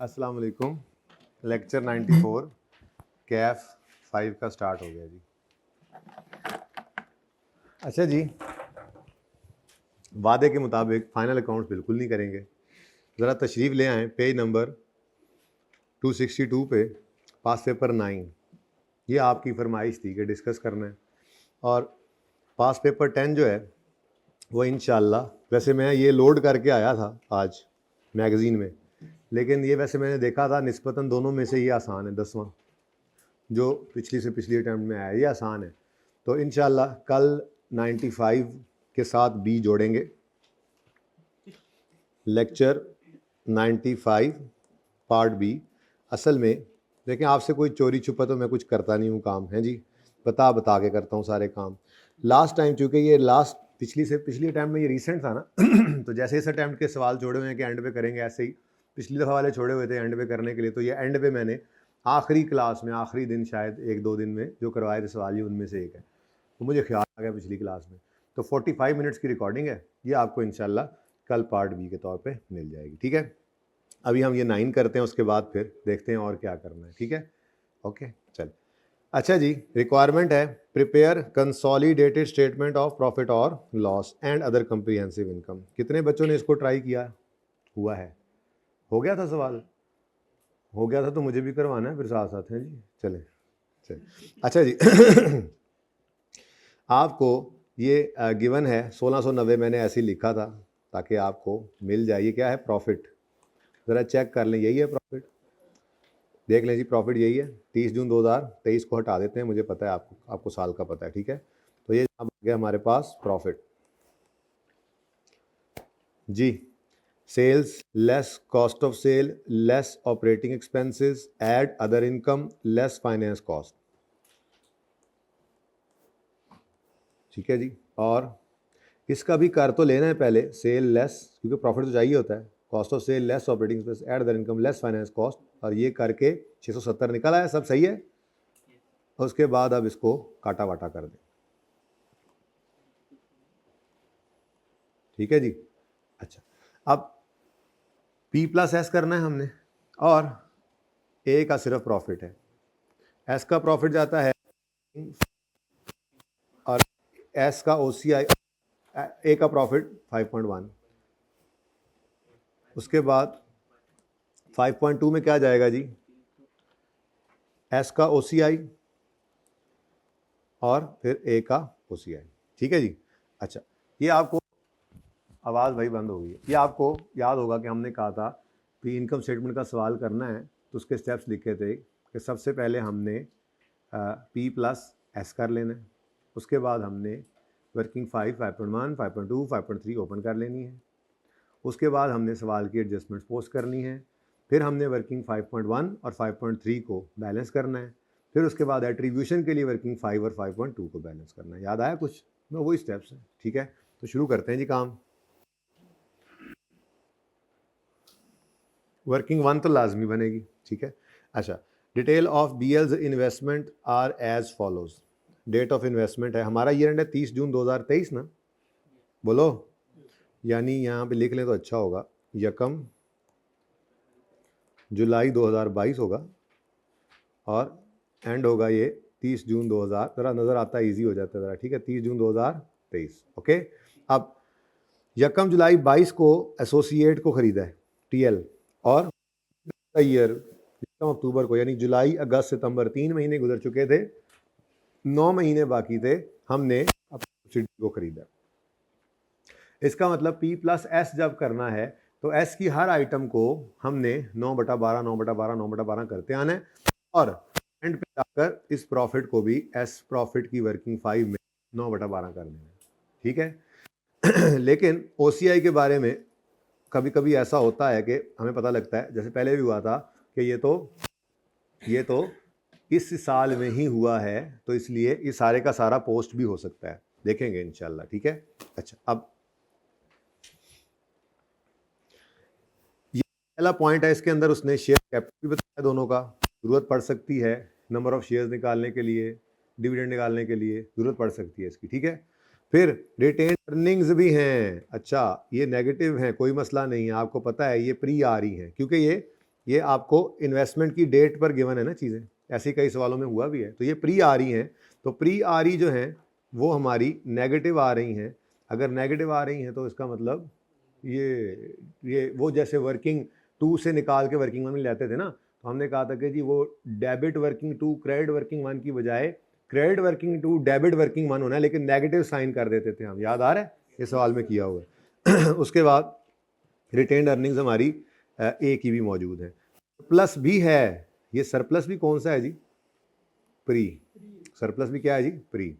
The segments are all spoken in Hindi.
अस्सलाम वालेकुम। लेक्चर 94 कैफ 5 का स्टार्ट हो गया जी। अच्छा जी, वादे के मुताबिक फाइनल अकाउंट्स बिल्कुल नहीं करेंगे। ज़रा तशरीफ़ ले आएँ पेज नंबर 262 पे पास पेपर 9। ये आपकी फरमाइश थी कि डिस्कस करना है। और पास पेपर 10 जो है वो इंशाल्लाह, वैसे मैं ये लोड करके आया था आज मैगज़ीन में, लेकिन ये वैसे मैंने देखा था निस्बतन दोनों में से ये आसान है। 10वां जो पिछली से पिछली अटैम्प्ट में आया ये आसान है। तो इंशाल्लाह कल 95 के साथ बी जोड़ेंगे। Lecture 95 part B. असल में देखें, आपसे कोई चोरी छुपा तो मैं कुछ करता नहीं हूँ काम, है जी, बता के करता हूँ सारे काम। लास्ट टाइम चूँकि ये लास्ट पिछली से पिछली अटैम्प्ट में ये रिसेंट था ना तो जैसे इस अटैम्प्ट के सवाल छोड़े हुए हैं कि एंड पे करेंगे, ऐसे ही पिछली दफ़ा वाले छोड़े हुए थे एंड पे करने के लिए। तो ये एंड पे मैंने आखिरी क्लास में, आखिरी दिन शायद 1-2 दिन में जो करवाए थे सवाल, ये उनमें से एक है। तो मुझे ख्याल आ गया पिछली क्लास में। तो 45 मिनट्स की रिकॉर्डिंग है, ये आपको इंशाल्लाह कल पार्ट बी के तौर पे मिल जाएगी। ठीक है, अभी हम ये 9 करते हैं, उसके बाद फिर देखते हैं और क्या करना है। ठीक है, ओके चल। अच्छा जी, रिक्वायरमेंट है prepare consolidated statement of profit और loss and other comprehensive income. कितने बच्चों ने इसको ट्राई किया हुआ है? हो गया था सवाल? हो गया था तो मुझे भी करवाना है फिर साथ साथ, है जी। चले चल। अच्छा जी आपको ये गिवन है 1690, मैंने ऐसे ही लिखा था ताकि आपको मिल जाए। ये क्या है? प्रॉफिट। ज़रा चेक कर लें, यही है प्रॉफिट? देख लें जी, प्रॉफिट यही है। 30 जून 2023 को हटा देते हैं, मुझे पता है आपको साल का पता है। ठीक है, तो ये अब आ गया हमारे पास प्रॉफिट जी। Sales less cost of sale less operating expenses add other income less finance cost. ठीक है जी, और इसका भी कर तो लेना है पहले, सेल लेस, क्योंकि प्रॉफिट तो चाहिए होता है, cost of sale less operating expense add other income less finance cost, और ये करके 670 निकल आया। सब सही है। उसके बाद अब इसको काटा वाटा कर दें। ठीक है जी। अच्छा, अब P प्लस एस करना है हमने, और ए का सिर्फ प्रॉफिट है, एस का प्रॉफिट जाता है, और एस का OCI, ए का प्रॉफिट 5.1। उसके बाद 5.2 में क्या जाएगा जी? एस का OCI और फिर ए का OCI। ठीक है जी। अच्छा, ये आपको, आवाज़ भाई बंद हो गई है। ये आपको याद होगा कि हमने कहा था कि इनकम स्टेटमेंट का सवाल करना है तो उसके स्टेप्स लिखे थे कि सबसे पहले हमने P प्लस एस कर लेना है। उसके बाद हमने वर्किंग 5, 5.1, 5.2, 5.3 ओपन कर लेनी है। उसके बाद हमने सवाल की एडजस्टमेंट्स पोस्ट करनी है। फिर हमने वर्किंग 5.1 और 5.3 को बैलेंस करना है। फिर उसके बाद एट्रीब्यूशन के लिए वर्किंग 5 और 5.2 को बैलेंस करना है। याद आया कुछ? वही स्टेप्स हैं। ठीक है, तो शुरू करते हैं जी काम। वर्किंग 1 तो लाजमी बनेगी। ठीक है, अच्छा, detail of BL's investment are as follows. Date of investment है हमारा, ईयर एंड है 30 जून 2023 ना, बोलो, यानी यहाँ पे लिख लें तो अच्छा होगा, 1 जुलाई 2022 होगा और एंड होगा ये 30 जून 2000। ज़रा नज़र आता है, ईजी हो जाता है ज़रा। ठीक है, 30 जून 2023। ओके, अब 1 जुलाई 22 को एसोसिएट को ख़रीदा है TL, और ईयर 1 अक्टूबर को, यानी जुलाई अगस्त सितंबर 3 महीने गुजर चुके थे, 9 महीने बाकी थे, हमने अपनी सब्सिडी को खरीदा। इसका मतलब P प्लस एस जब करना है तो एस की हर आइटम को हमने 9/12, 9/12, 9/12 करते आना है, और एंड पे जाकर इस प्रॉफिट को भी एस प्रॉफिट की वर्किंग 5 में 9/12 कर देना है। ठीक है लेकिन OCI के बारे में कभी कभी ऐसा होता है कि हमें पता लगता है, जैसे पहले भी हुआ था कि ये तो इस साल में ही हुआ है, तो इसलिए ये सारे का सारा पोस्ट भी हो सकता है, देखेंगे इंशाल्लाह। ठीक है, अच्छा, अब ये पहला पॉइंट है, इसके अंदर उसने शेयर कैपिटल भी बताया, दोनों का जरूरत पड़ सकती है, नंबर ऑफ शेयर्स निकालने के लिए, डिविडेंड निकालने के लिए जरूरत पड़ सकती है इसकी। ठीक है, फिर रिटेन अर्निंग्स भी हैं। अच्छा, ये नेगेटिव हैं, कोई मसला नहीं है, आपको पता है ये प्री आ रही हैं, क्योंकि ये ये आपको इन्वेस्टमेंट की डेट पर गिवन है ना चीज़ें, ऐसे कई सवालों में हुआ भी है। तो ये प्री आ रही हैं, तो प्री आ रही जो हैं वो हमारी नेगेटिव आ रही हैं। अगर नेगेटिव आ रही हैं तो इसका मतलब ये वो जैसे वर्किंग टू से निकाल के वर्किंग वन में लेते थे ना, तो हमने कहा था कि जी वो debit working two credit working one की बजाय credit working two debit working one होना है, लेकिन नेगेटिव साइन कर देते थे हम, याद आ रहा है, ये सवाल में किया हुआ है। उसके बाद रिटेन्ड अर्निंग्स हमारी ए की भी मौजूद है, प्लस भी है। ये सरप्लस भी कौन सा है जी? प्री। सरप्लस भी क्या है जी? प्री।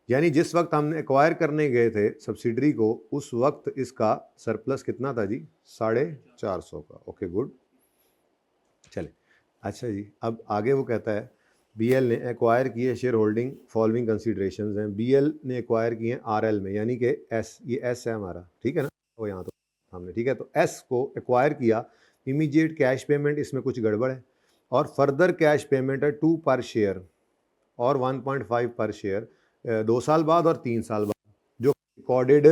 यानी जिस वक्त हमने एक्वायर करने गए थे सब्सिडरी को, उस वक्त इसका सरप्लस कितना था जी? 450 का। ओके गुड, चले। अच्छा जी, अब आगे वो कहता है बीएल ने एक्वायर किए शेयर होल्डिंग फॉलोइंग कंसीडरेशंस हैं। बीएल ने एक्वायर किए आरएल में, यानी कि एस, ये एस है हमारा, ठीक है ना, वो यहाँ तो हमने, ठीक है, तो एस को एक्वायर किया। इमीडिएट कैश पेमेंट, इसमें कुछ गड़बड़ है, और फर्दर कैश पेमेंट है 2 पर शेयर और 1.5 पर शेयर 2 साल बाद और 3 साल बाद, जो रिकॉर्डेड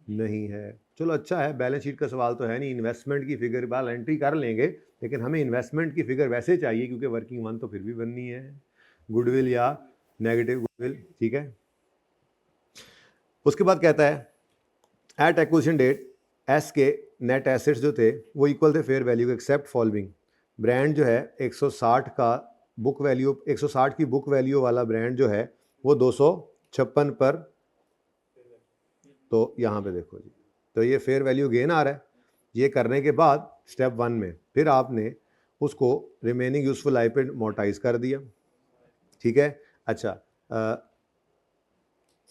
नहीं है। चलो अच्छा है, बैलेंस शीट का सवाल तो है नहीं, इन्वेस्टमेंट की फिगर बाल एंट्री कर लेंगे, लेकिन हमें इन्वेस्टमेंट की फिगर वैसे चाहिए क्योंकि वर्किंग वन तो फिर भी बननी है, गुडविल या नेगेटिव गुडविल, ठीक है। उसके बाद कहता है एट एक्विजिशन डेट एस के नेट एसेट्स जो थे वो इक्वल थे fair value except following. Brand जो है 160 का बुक वैल्यू, 160 की बुक वैल्यू वाला ब्रांड जो है वो 256 पर, तो यहाँ पे देखो जी, तो ये फेयर वैल्यू गेन आ रहा है। ये करने के बाद स्टेप 1 में फिर आपने उसको रिमेनिंग यूजफुल लाइफ पे मोटाइज कर दिया, ठीक है। अच्छा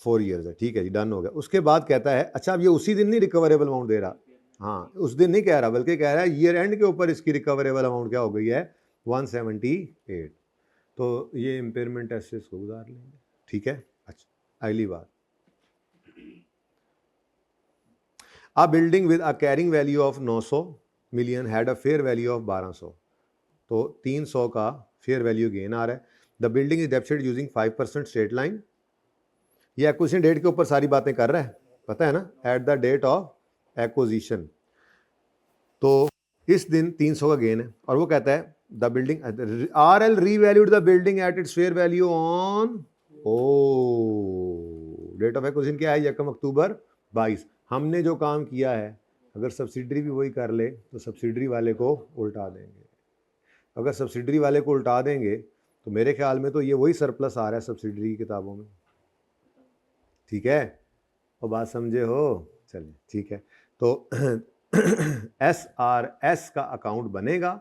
4 ईयर्स है, ठीक है जी, डन हो गया। उसके बाद कहता है अच्छा अब ये उसी दिन नहीं रिकवरेबल अमाउंट दे रहा, हाँ उस दिन नहीं कह रहा, बल्कि कह रहा है ईयर एंड के ऊपर इसकी रिकवरेबल अमाउंट क्या हो गई है? 178। तो ये इम्पेयरमेंट एसेट्स को उधार लेंगे, ठीक है। अच्छा अगली बात, A building with a carrying value of 900 million had a fair value of 1200, तो 300 का फेयर वैल्यू गेन आ रहा है। The building is depreciated using 5% straight line. ये एक्विजिशन डेट के ऊपर सारी बातें कर रहा है, पता है ना, at the date of acquisition, तो इस दिन 300 का गेन है। और वो कहता है the building are all revalued the building at its fair value on date of acquisition क्या है? 1 अक्टूबर 22। हमने जो काम किया है अगर सब्सिडरी भी वही कर ले तो सब्सिडरी वाले को उल्टा देंगे। अगर सब्सिडरी वाले को उल्टा देंगे तो मेरे ख्याल में तो ये वही सरप्लस आ रहा है सब्सिडरी की किताबों में, ठीक है, और बात समझे हो? चलिए ठीक है, तो SRS का अकाउंट बनेगा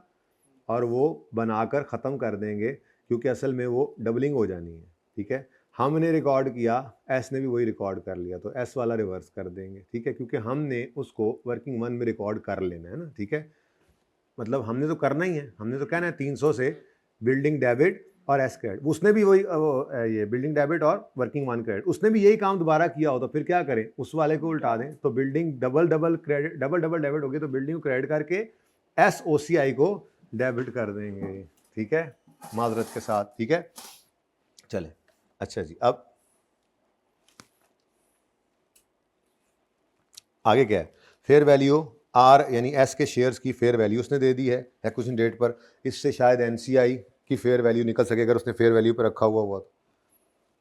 और वो बनाकर ख़त्म कर देंगे क्योंकि असल में वो डबलिंग हो जानी है, ठीक है। हमने रिकॉर्ड किया, एस ने भी वही रिकॉर्ड कर लिया, तो एस वाला रिवर्स कर देंगे, ठीक है, क्योंकि हमने उसको वर्किंग वन में रिकॉर्ड कर लेना है ना, ठीक है। मतलब हमने तो करना ही है, हमने तो कहना है 300 से बिल्डिंग डेबिट और एस क्रेडिट, उसने भी वही ये बिल्डिंग डेबिट और वर्किंग वन क्रेडिट, उसने भी यही काम दोबारा किया हो तो फिर क्या करें, उस वाले को उल्टा दें, तो building double double credit double double debit होगी, तो बिल्डिंग को क्रेडिट करके SOCI को डेबिट कर देंगे, ठीक है, माजरत के साथ, ठीक है। चले अच्छा जी, अब आगे क्या है? फेयर वैल्यू आर यानी एस के शेयर्स की फेयर वैल्यू उसने दे दी है एक्विजिशन डेट पर, इससे शायद NCI की फेयर वैल्यू निकल सके अगर उसने फेयर वैल्यू पर रखा हुआ तो।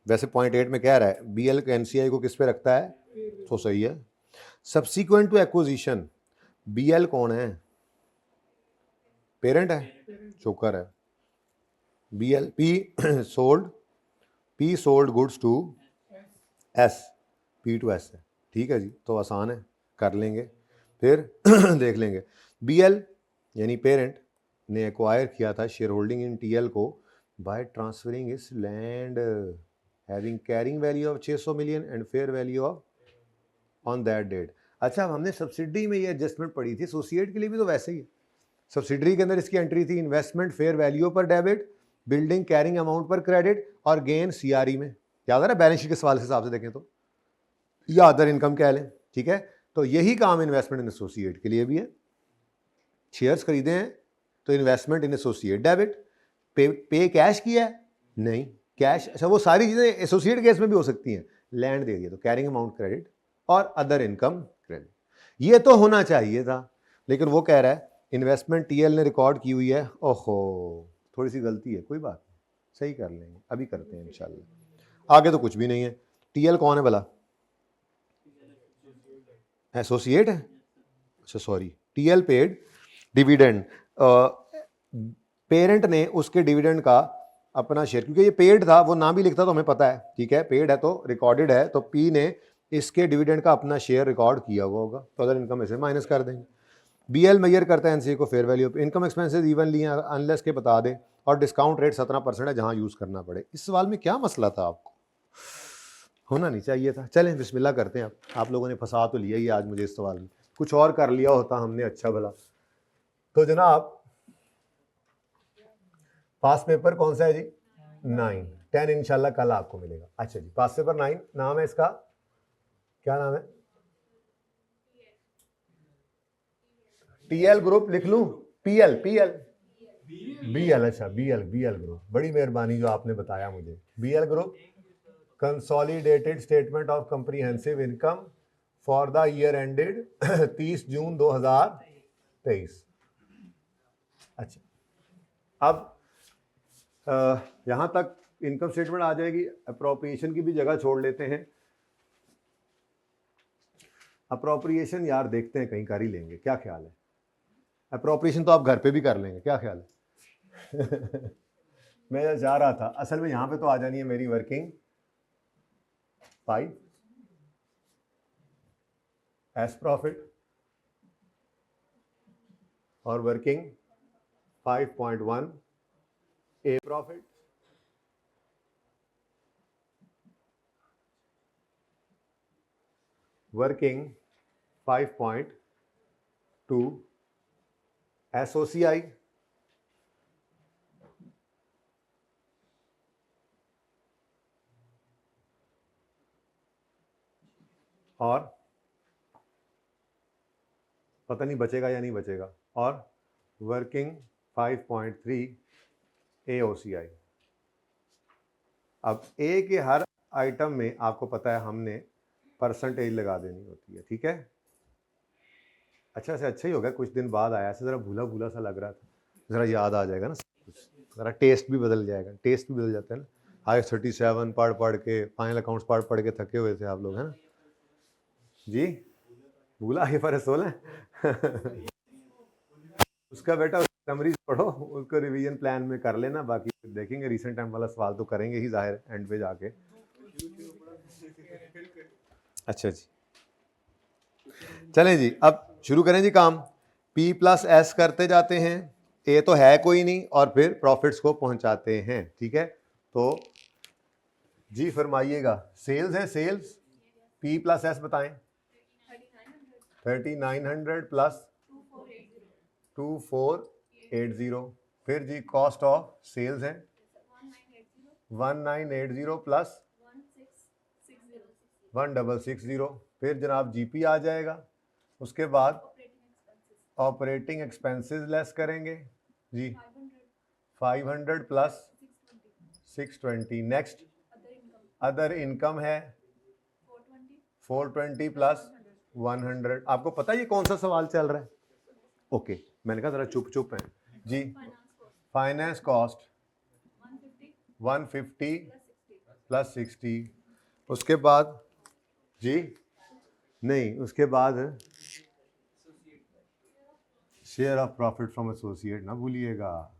वैसे पॉइंट 8 में कह रहा है BL के NCI को किस पे रखता है, तो सही है। सब्सिक्वेंट टू एक्विजिशन BL कौन है? पेरेंट है, चोकर है। BL P sold goods to S, P to S है, ठीक है जी, तो आसान है, कर लेंगे फिर देख लेंगे। BL यानी पेरेंट ने एक्वायर किया था शेयर होल्डिंग इन TL को बाय ट्रांसफरिंग इस land having carrying value of 600 million and fair value of on that date. अच्छा हमने सब्सिडी में ये एडजस्टमेंट पड़ी थी, एसोसिएट के लिए भी तो वैसे ही है। सब्सिडरी के अंदर इसकी एंट्री थी इन्वेस्टमेंट फेयर वैल्यू पर डेबिट, बिल्डिंग कैरिंग अमाउंट पर क्रेडिट और गेन CRE में, याद आ रहा है बैलेंस शीट के सवाल के हिसाब से देखें तो, या अदर इनकम कह लें, ठीक है। तो यही काम इन्वेस्टमेंट इन एसोसिएट के लिए भी है। शेयर्स खरीदे हैं तो इन्वेस्टमेंट इन एसोसिएट डेबिट, पे कैश किया है नहीं कैश, अच्छा वो सारी चीज़ें एसोसिएट केस में भी हो सकती हैं, लैंड दे दिया तो कैरिंग अमाउंट क्रेडिट और अदर इनकम क्रेडिट, ये तो होना चाहिए था, लेकिन वो कह रहा है इन्वेस्टमेंट टीएल ने रिकॉर्ड की हुई है, ओहो थोड़ी सी गलती है, कोई बात नहीं, सही कर लेंगे, अभी करते हैं इंशाल्लाह। आगे तो कुछ भी नहीं है। टीएल कौन है भला? एसोसिएट है, अच्छा sorry. TL paid dividend, parent ने उसके डिविडेंड का अपना शेयर, क्योंकि ये पेड था, वो ना भी लिखता तो हमें पता है, ठीक है, पेड है तो रिकॉर्डेड है, तो पी ने इसके डिविडेंड का अपना शेयर रिकॉर्ड किया हुआ होगा, तो अदर इनकम में से माइनस कर देंगे। बीएल मेजर करता है एनसीए को fair value of income expenses evenly unless के बता दे, और डिस्काउंट रेट 17% है जहां यूज करना पड़े। इस सवाल में क्या मसला था, आपको होना नहीं चाहिए था। चलें बिस्मिल्लाह करते हैं। आप लोगों ने फंसा तो लिया ही आज मुझे इस सवाल में, कुछ और कर लिया होता हमने अच्छा भला। तो जनाब पास पेपर कौन सा है जी? 9, 10 इंशाल्लाह कल आपको मिलेगा। अच्छा जी, पास पेपर 9 नाम है इसका, क्या नाम है? टीएल ग्रुप लिख लूं? पीएल पीएल बीएल, अच्छा बीएल ग्रुप, बड़ी मेहरबानी जो आपने बताया मुझे। BL group consolidated statement of comprehensive income for the year ended 30 June 2023। अच्छा, अब यहां तक इनकम स्टेटमेंट आ जाएगी। अप्रोप्रिएशन की भी जगह छोड़ लेते हैं। अप्रोप्रिएशन यार देखते हैं कहीं कर ही लेंगे, क्या ख्याल है? अप्रोप्रिएशन तो आप घर पे भी कर लेंगे, क्या ख्याल है? मैं जा रहा था, असल में यहां पे तो आ जानी है मेरी वर्किंग 5 एस प्रॉफिट और वर्किंग 5.1 ए प्रॉफिट, वर्किंग 5.2 एसओसीआई, और पता नहीं बचेगा या नहीं बचेगा, और वर्किंग 5.3 एओसीआई। अब ए के हर आइटम में आपको पता है हमने परसेंटेज लगा देनी होती है, ठीक है। अच्छा से अच्छा ही हो गया, कुछ दिन बाद आया से, ज़रा भूला भूला सा लग रहा था, ज़रा याद आ जाएगा ना कुछ, ज़रा टेस्ट भी बदल जाएगा, टेस्ट भी बदल जाता है ना। आई 37 पढ़ के, फाइनल अकाउंट्स पढ़ के थके हुए थे आप लोग, है ना जी? भूला ये पर 16 उसका बेटा समरीज पढ़ो, उसको रिवीजन प्लान में कर लेना, बाकी देखेंगे रिसेंट टाइम वाला सवाल तो करेंगे ही जाहिर एंड पे जाके। अच्छा जी, चलें जी, अब शुरू करें जी काम। P प्लस एस करते जाते हैं, ए तो है कोई नहीं, और फिर प्रॉफिट्स को पहुंचाते हैं, ठीक है। तो जी फरमाइएगा, सेल्स है, सेल्स P प्लस एस बताएं। 3900 प्लस 2480, फिर जी कॉस्ट ऑफ सेल्स है 1980 प्लस 1660, फिर जनाब जीपी आ जाएगा। उसके बाद ऑपरेटिंग एक्सपेंसेस लेस करेंगे जी 500 प्लस 620, नेक्स्ट अदर इनकम है 420 प्लस 100। आपको पता है ये कौन सा सवाल चल रहा है? ओके, मैंने कहा जरा चुप चुप है जी। फाइनेंस कॉस्ट 150 प्लस 60, उसके बाद जी नहीं, उसके बाद share of profit from associate, ना भूलिएगा,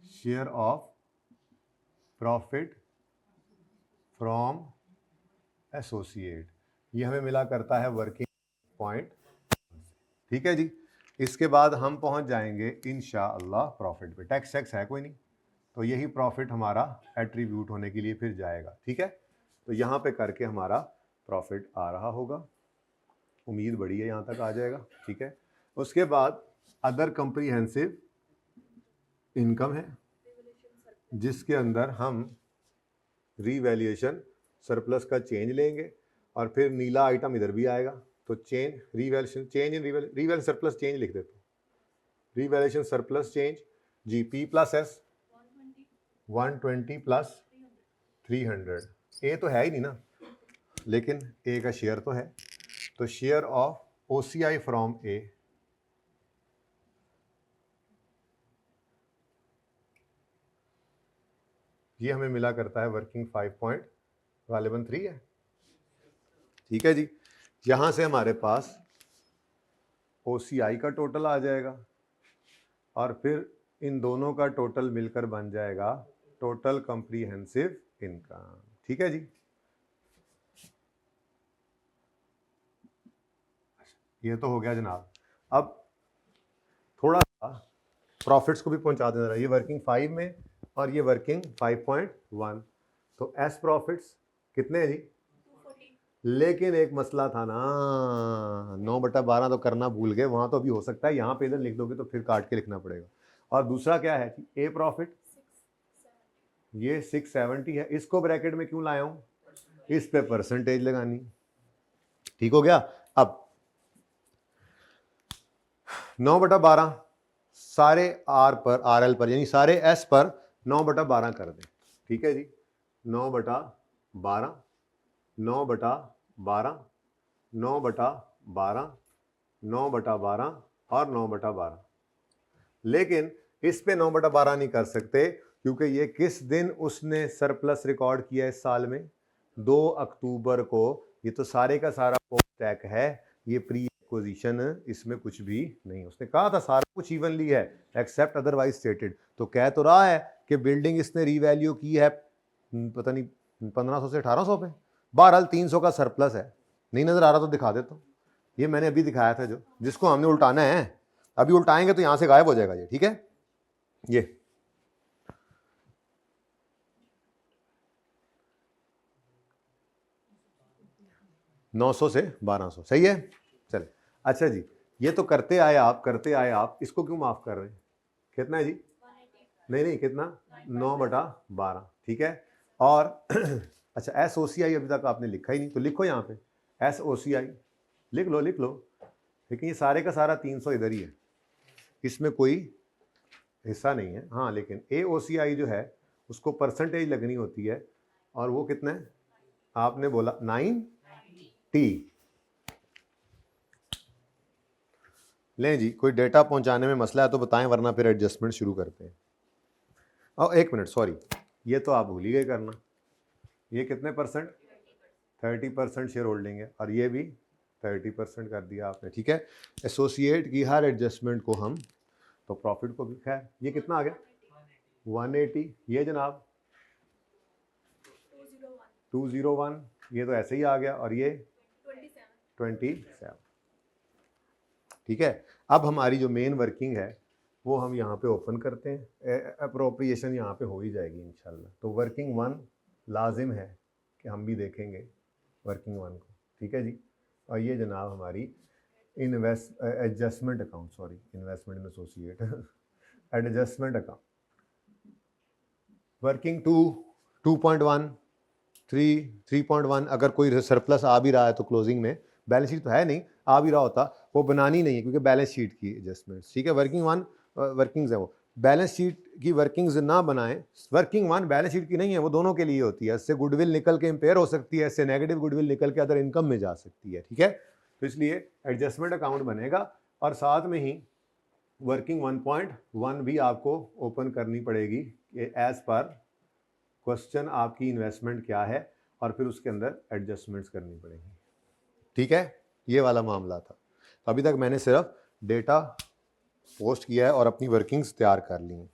share of profit from associate, ये हमें मिला करता है वर्किंग पॉइंट, ठीक है जी। इसके बाद हम पहुंच जाएंगे इंशाअल्लाह प्रॉफिट पे। टैक्स है कोई नहीं, तो यही प्रॉफिट हमारा एट्रीब्यूट होने के लिए फिर जाएगा, ठीक है। तो यहाँ पे करके हमारा प्रॉफिट आ रहा होगा, उम्मीद बड़ी है यहाँ तक आ जाएगा, ठीक है। उसके बाद अदर कंप्रीहेंसिव इनकम है, जिसके अंदर हम रीवैल्यूएशन सरप्लस का चेंज लेंगे, और फिर नीला आइटम इधर भी आएगा, तो change revaluation, change in revaluation surplus change लिख देते हैं, revaluation surplus change G P plus S 120 plus 300। ए तो है ही नहीं ना, लेकिन ए का शेयर तो है, तो शेयर ऑफ ओसीआई फ्रॉम ए ये हमें मिला करता है वर्किंग 5.3 है, ठीक है जी। यहां से हमारे पास OCI का टोटल आ जाएगा और फिर इन दोनों का टोटल मिलकर बन जाएगा टोटल कॉम्प्रिहेंसिव इनकम, ठीक है जी। ये तो हो गया जनाब। अब थोड़ा सा प्रॉफिट्स को भी पहुंचा देना रहा, ये वर्किंग 5 में और ये वर्किंग 5.1। तो एस प्रॉफिट्स कितने हैं जी? 240। लेकिन एक मसला था ना, 9/12 तो करना भूल गए, वहां तो अभी हो सकता है, यहाँ पे इधर लिख दोगे तो फिर काट के लिखना पड़ेगा। और दूसरा क्या है कि ए प्रॉफिट ये 670 है, इसको ब्रैकेट में क्यों लाया हूं? इस पे परसेंटेज लगानी, ठीक हो गया। अब 9/12 सारे आर पर, RL पर, यानी सारे एस पर 9/12 कर दें, ठीक है जी। 9/12, 9/12, 9/12, 9/12 और 9/12। लेकिन इस पे 9/12 नहीं कर सकते क्योंकि ये किस दिन उसने सरप्लस रिकॉर्ड किया इस साल में? 2 अक्टूबर को। ये तो सारे का सारा पोस्ट टैक है, ये प्री एक्विजिशन, इसमें कुछ भी नहीं। उसने कहा था सारा कुछ इवनली है एक्सेप्ट अदरवाइज स्टेटेड। तो कह तो रहा है कि बिल्डिंग इसने रीवैल्यू की है पता नहीं 1500 से 1800 पे, बहरहाल 300 का सरप्लस है। नहीं नजर आ रहा तो दिखा देता हूं, ये मैंने अभी दिखाया था, जो जिसको हमने उल्टाना है, अभी उल्टाएंगे तो यहां से गायब हो जाएगा ये, ठीक है। ये 900 से 1200 सही है, चले। अच्छा जी, ये तो करते आए आप, इसको क्यों माफ कर रहे हैं? कितना है जी? 180। नहीं कितना? 9/12, ठीक है। और अच्छा SOCI अभी तक आपने लिखा ही नहीं, तो लिखो यहाँ पे SOCI, लिख लो। लेकिन ये सारे का सारा 300 इधर ही है, इसमें कोई हिस्सा नहीं है। हाँ, लेकिन AOCI जो है उसको परसेंटेज लगनी होती है, और वो कितना है आपने बोला? 90। लें जी, कोई डेटा पहुंचाने में मसला है तो बताएं, वरना फिर एडजस्टमेंट शुरू करते हैं। और 1 मिनट, सॉरी, ये तो आप भूल ही गए करना। ये कितने परसेंट? 30% शेयर होल्डिंग है, और ये भी 30% कर दिया आपने, ठीक है। एसोसिएट की हर एडजस्टमेंट को हम, तो प्रॉफिट को भी, खैर ये कितना आ गया? 180। ये जनाब 201, ये तो ऐसे ही आ गया, और ये 27, ठीक है। अब हमारी जो मेन वर्किंग है वो हम यहाँ पे ओपन करते हैं, अप्रोप्रिएशन यहाँ पे हो ही जाएगी इंशाल्लाह। तो वर्किंग 1 लाजिम है कि हम भी देखेंगे वर्किंग 1 को, ठीक है जी। और ये जनाब हमारी एडजस्टमेंट अकाउंट, सॉरी इन्वेस्टमेंट इन एसोसिएट एडजस्टमेंट अकाउंट। वर्किंग 2, 2.1, 3.1। अगर कोई सरप्लस आ भी रहा है तो क्लोजिंग में, बैलेंस शीट तो है नहीं, आ भी रहा होता, वो बनानी नहीं है क्योंकि बैलेंस शीट की एडजस्टमेंट्स, ठीक है। वर्किंग 1 वर्किंग्स है, वो बैलेंस शीट की वर्किंग्स ना बनाएं। वर्किंग 1 बैलेंस शीट की नहीं है, वो दोनों के लिए होती है। इससे गुडविल निकल के इम्पेयर हो सकती है, इससे नेगेटिव गुडविल निकल के अदर इनकम में जा सकती है, ठीक है। तो इसलिए एडजस्टमेंट अकाउंट बनेगा, और साथ में ही वर्किंग 1.1 भी आपको ओपन करनी पड़ेगी एज पर क्वेश्चन, आपकी इन्वेस्टमेंट क्या है, और फिर उसके अंदर एडजस्टमेंट्स करनी पड़ेगी, ठीक है। ये वाला मामला था। तो अभी तक मैंने सिर्फ डेटा पोस्ट किया है और अपनी वर्किंग्स तैयार कर ली हैं।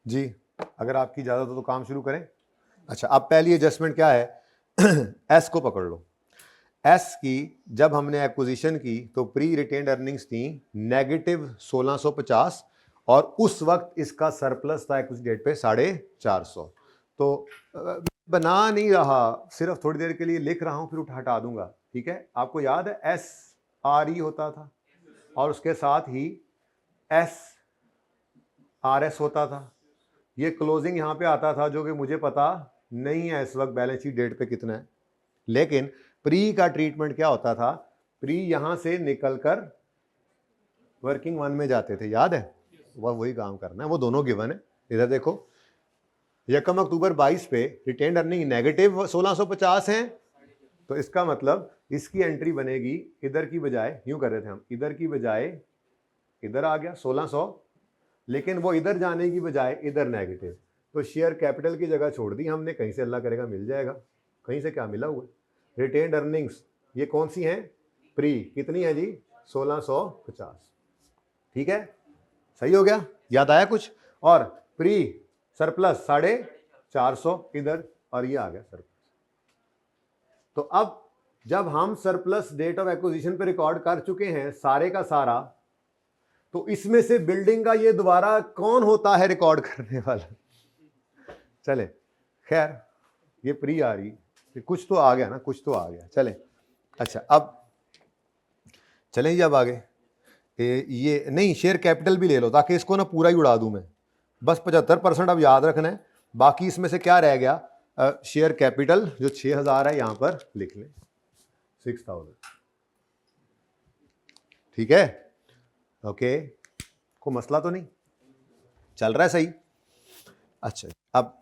जी, अगर आपकी इजाजत हो तो काम शुरू करें। अच्छा, अब पहली एडजस्टमेंट क्या है? एस को पकड़ लो। एस की जब हमने एक्विजिशन की तो प्री रिटेन्ड अर्निंग्स थी -1650, और उस वक्त इसका सरप्लस था कुछ डेट पे 450। तो बना नहीं रहा, सिर्फ थोड़ी देर के लिए लिख रहा हूं, फिर हटा दूंगा, ठीक है। आपको याद है SRE होता था, और उसके साथ ही SRS होता था। ये क्लोजिंग यहां पे आता था, जो कि मुझे पता नहीं है इस वक्त बैलेंस शीट डेट पे कितना है। लेकिन प्री का ट्रीटमेंट क्या होता था? प्री यहां से निकलकर वर्किंग 1 में जाते थे, याद है? वही काम करना है, वो दोनों गिवन है। इधर देखो, 1 अक्टूबर 22 पे रिटेन्ड अर्निंग नेगेटिव 1650 है, तो इसका मतलब इसकी एंट्री बनेगी इधर की बजाय, यूं कर रहे थे हम, इधर की बजाय इधर आ गया 1600, लेकिन वो इधर जाने की बजाय इधर नेगेटिव, तो शेयर कैपिटल की जगह छोड़ दी हमने, कहीं से अल्लाह करेगा मिल जाएगा। कहीं से क्या मिला हुआ है? रिटेन्ड अर्निंग्स ये कौन सी हैं? प्री, कितनी है जी? 1650। ठीक है, सही हो गया, याद आया कुछ? और प्री सरप्लस 450 इधर, और ये आ गया सरप्लस। तो अब जब हम सरप्लस डेट ऑफ एक्विजिशन पे रिकॉर्ड कर चुके हैं सारे का सारा, तो इसमें से बिल्डिंग का ये दोबारा कौन होता है रिकॉर्ड करने वाला? चले, खैर ये प्री आ रही, कुछ तो आ गया ना, कुछ तो आ गया। चले, अच्छा अब चलें जी, अब आगे ये नहीं, शेयर कैपिटल भी ले लो ताकि इसको ना पूरा ही उड़ा दूं मैं, बस 75% अब याद रखना है, बाकी इसमें से क्या रह गया? शेयर कैपिटल जो 6000 है यहां पर लिख लें 6000। ठीक है, ओके, को मसला तो नहीं चल रहा है? सही। अच्छा, अब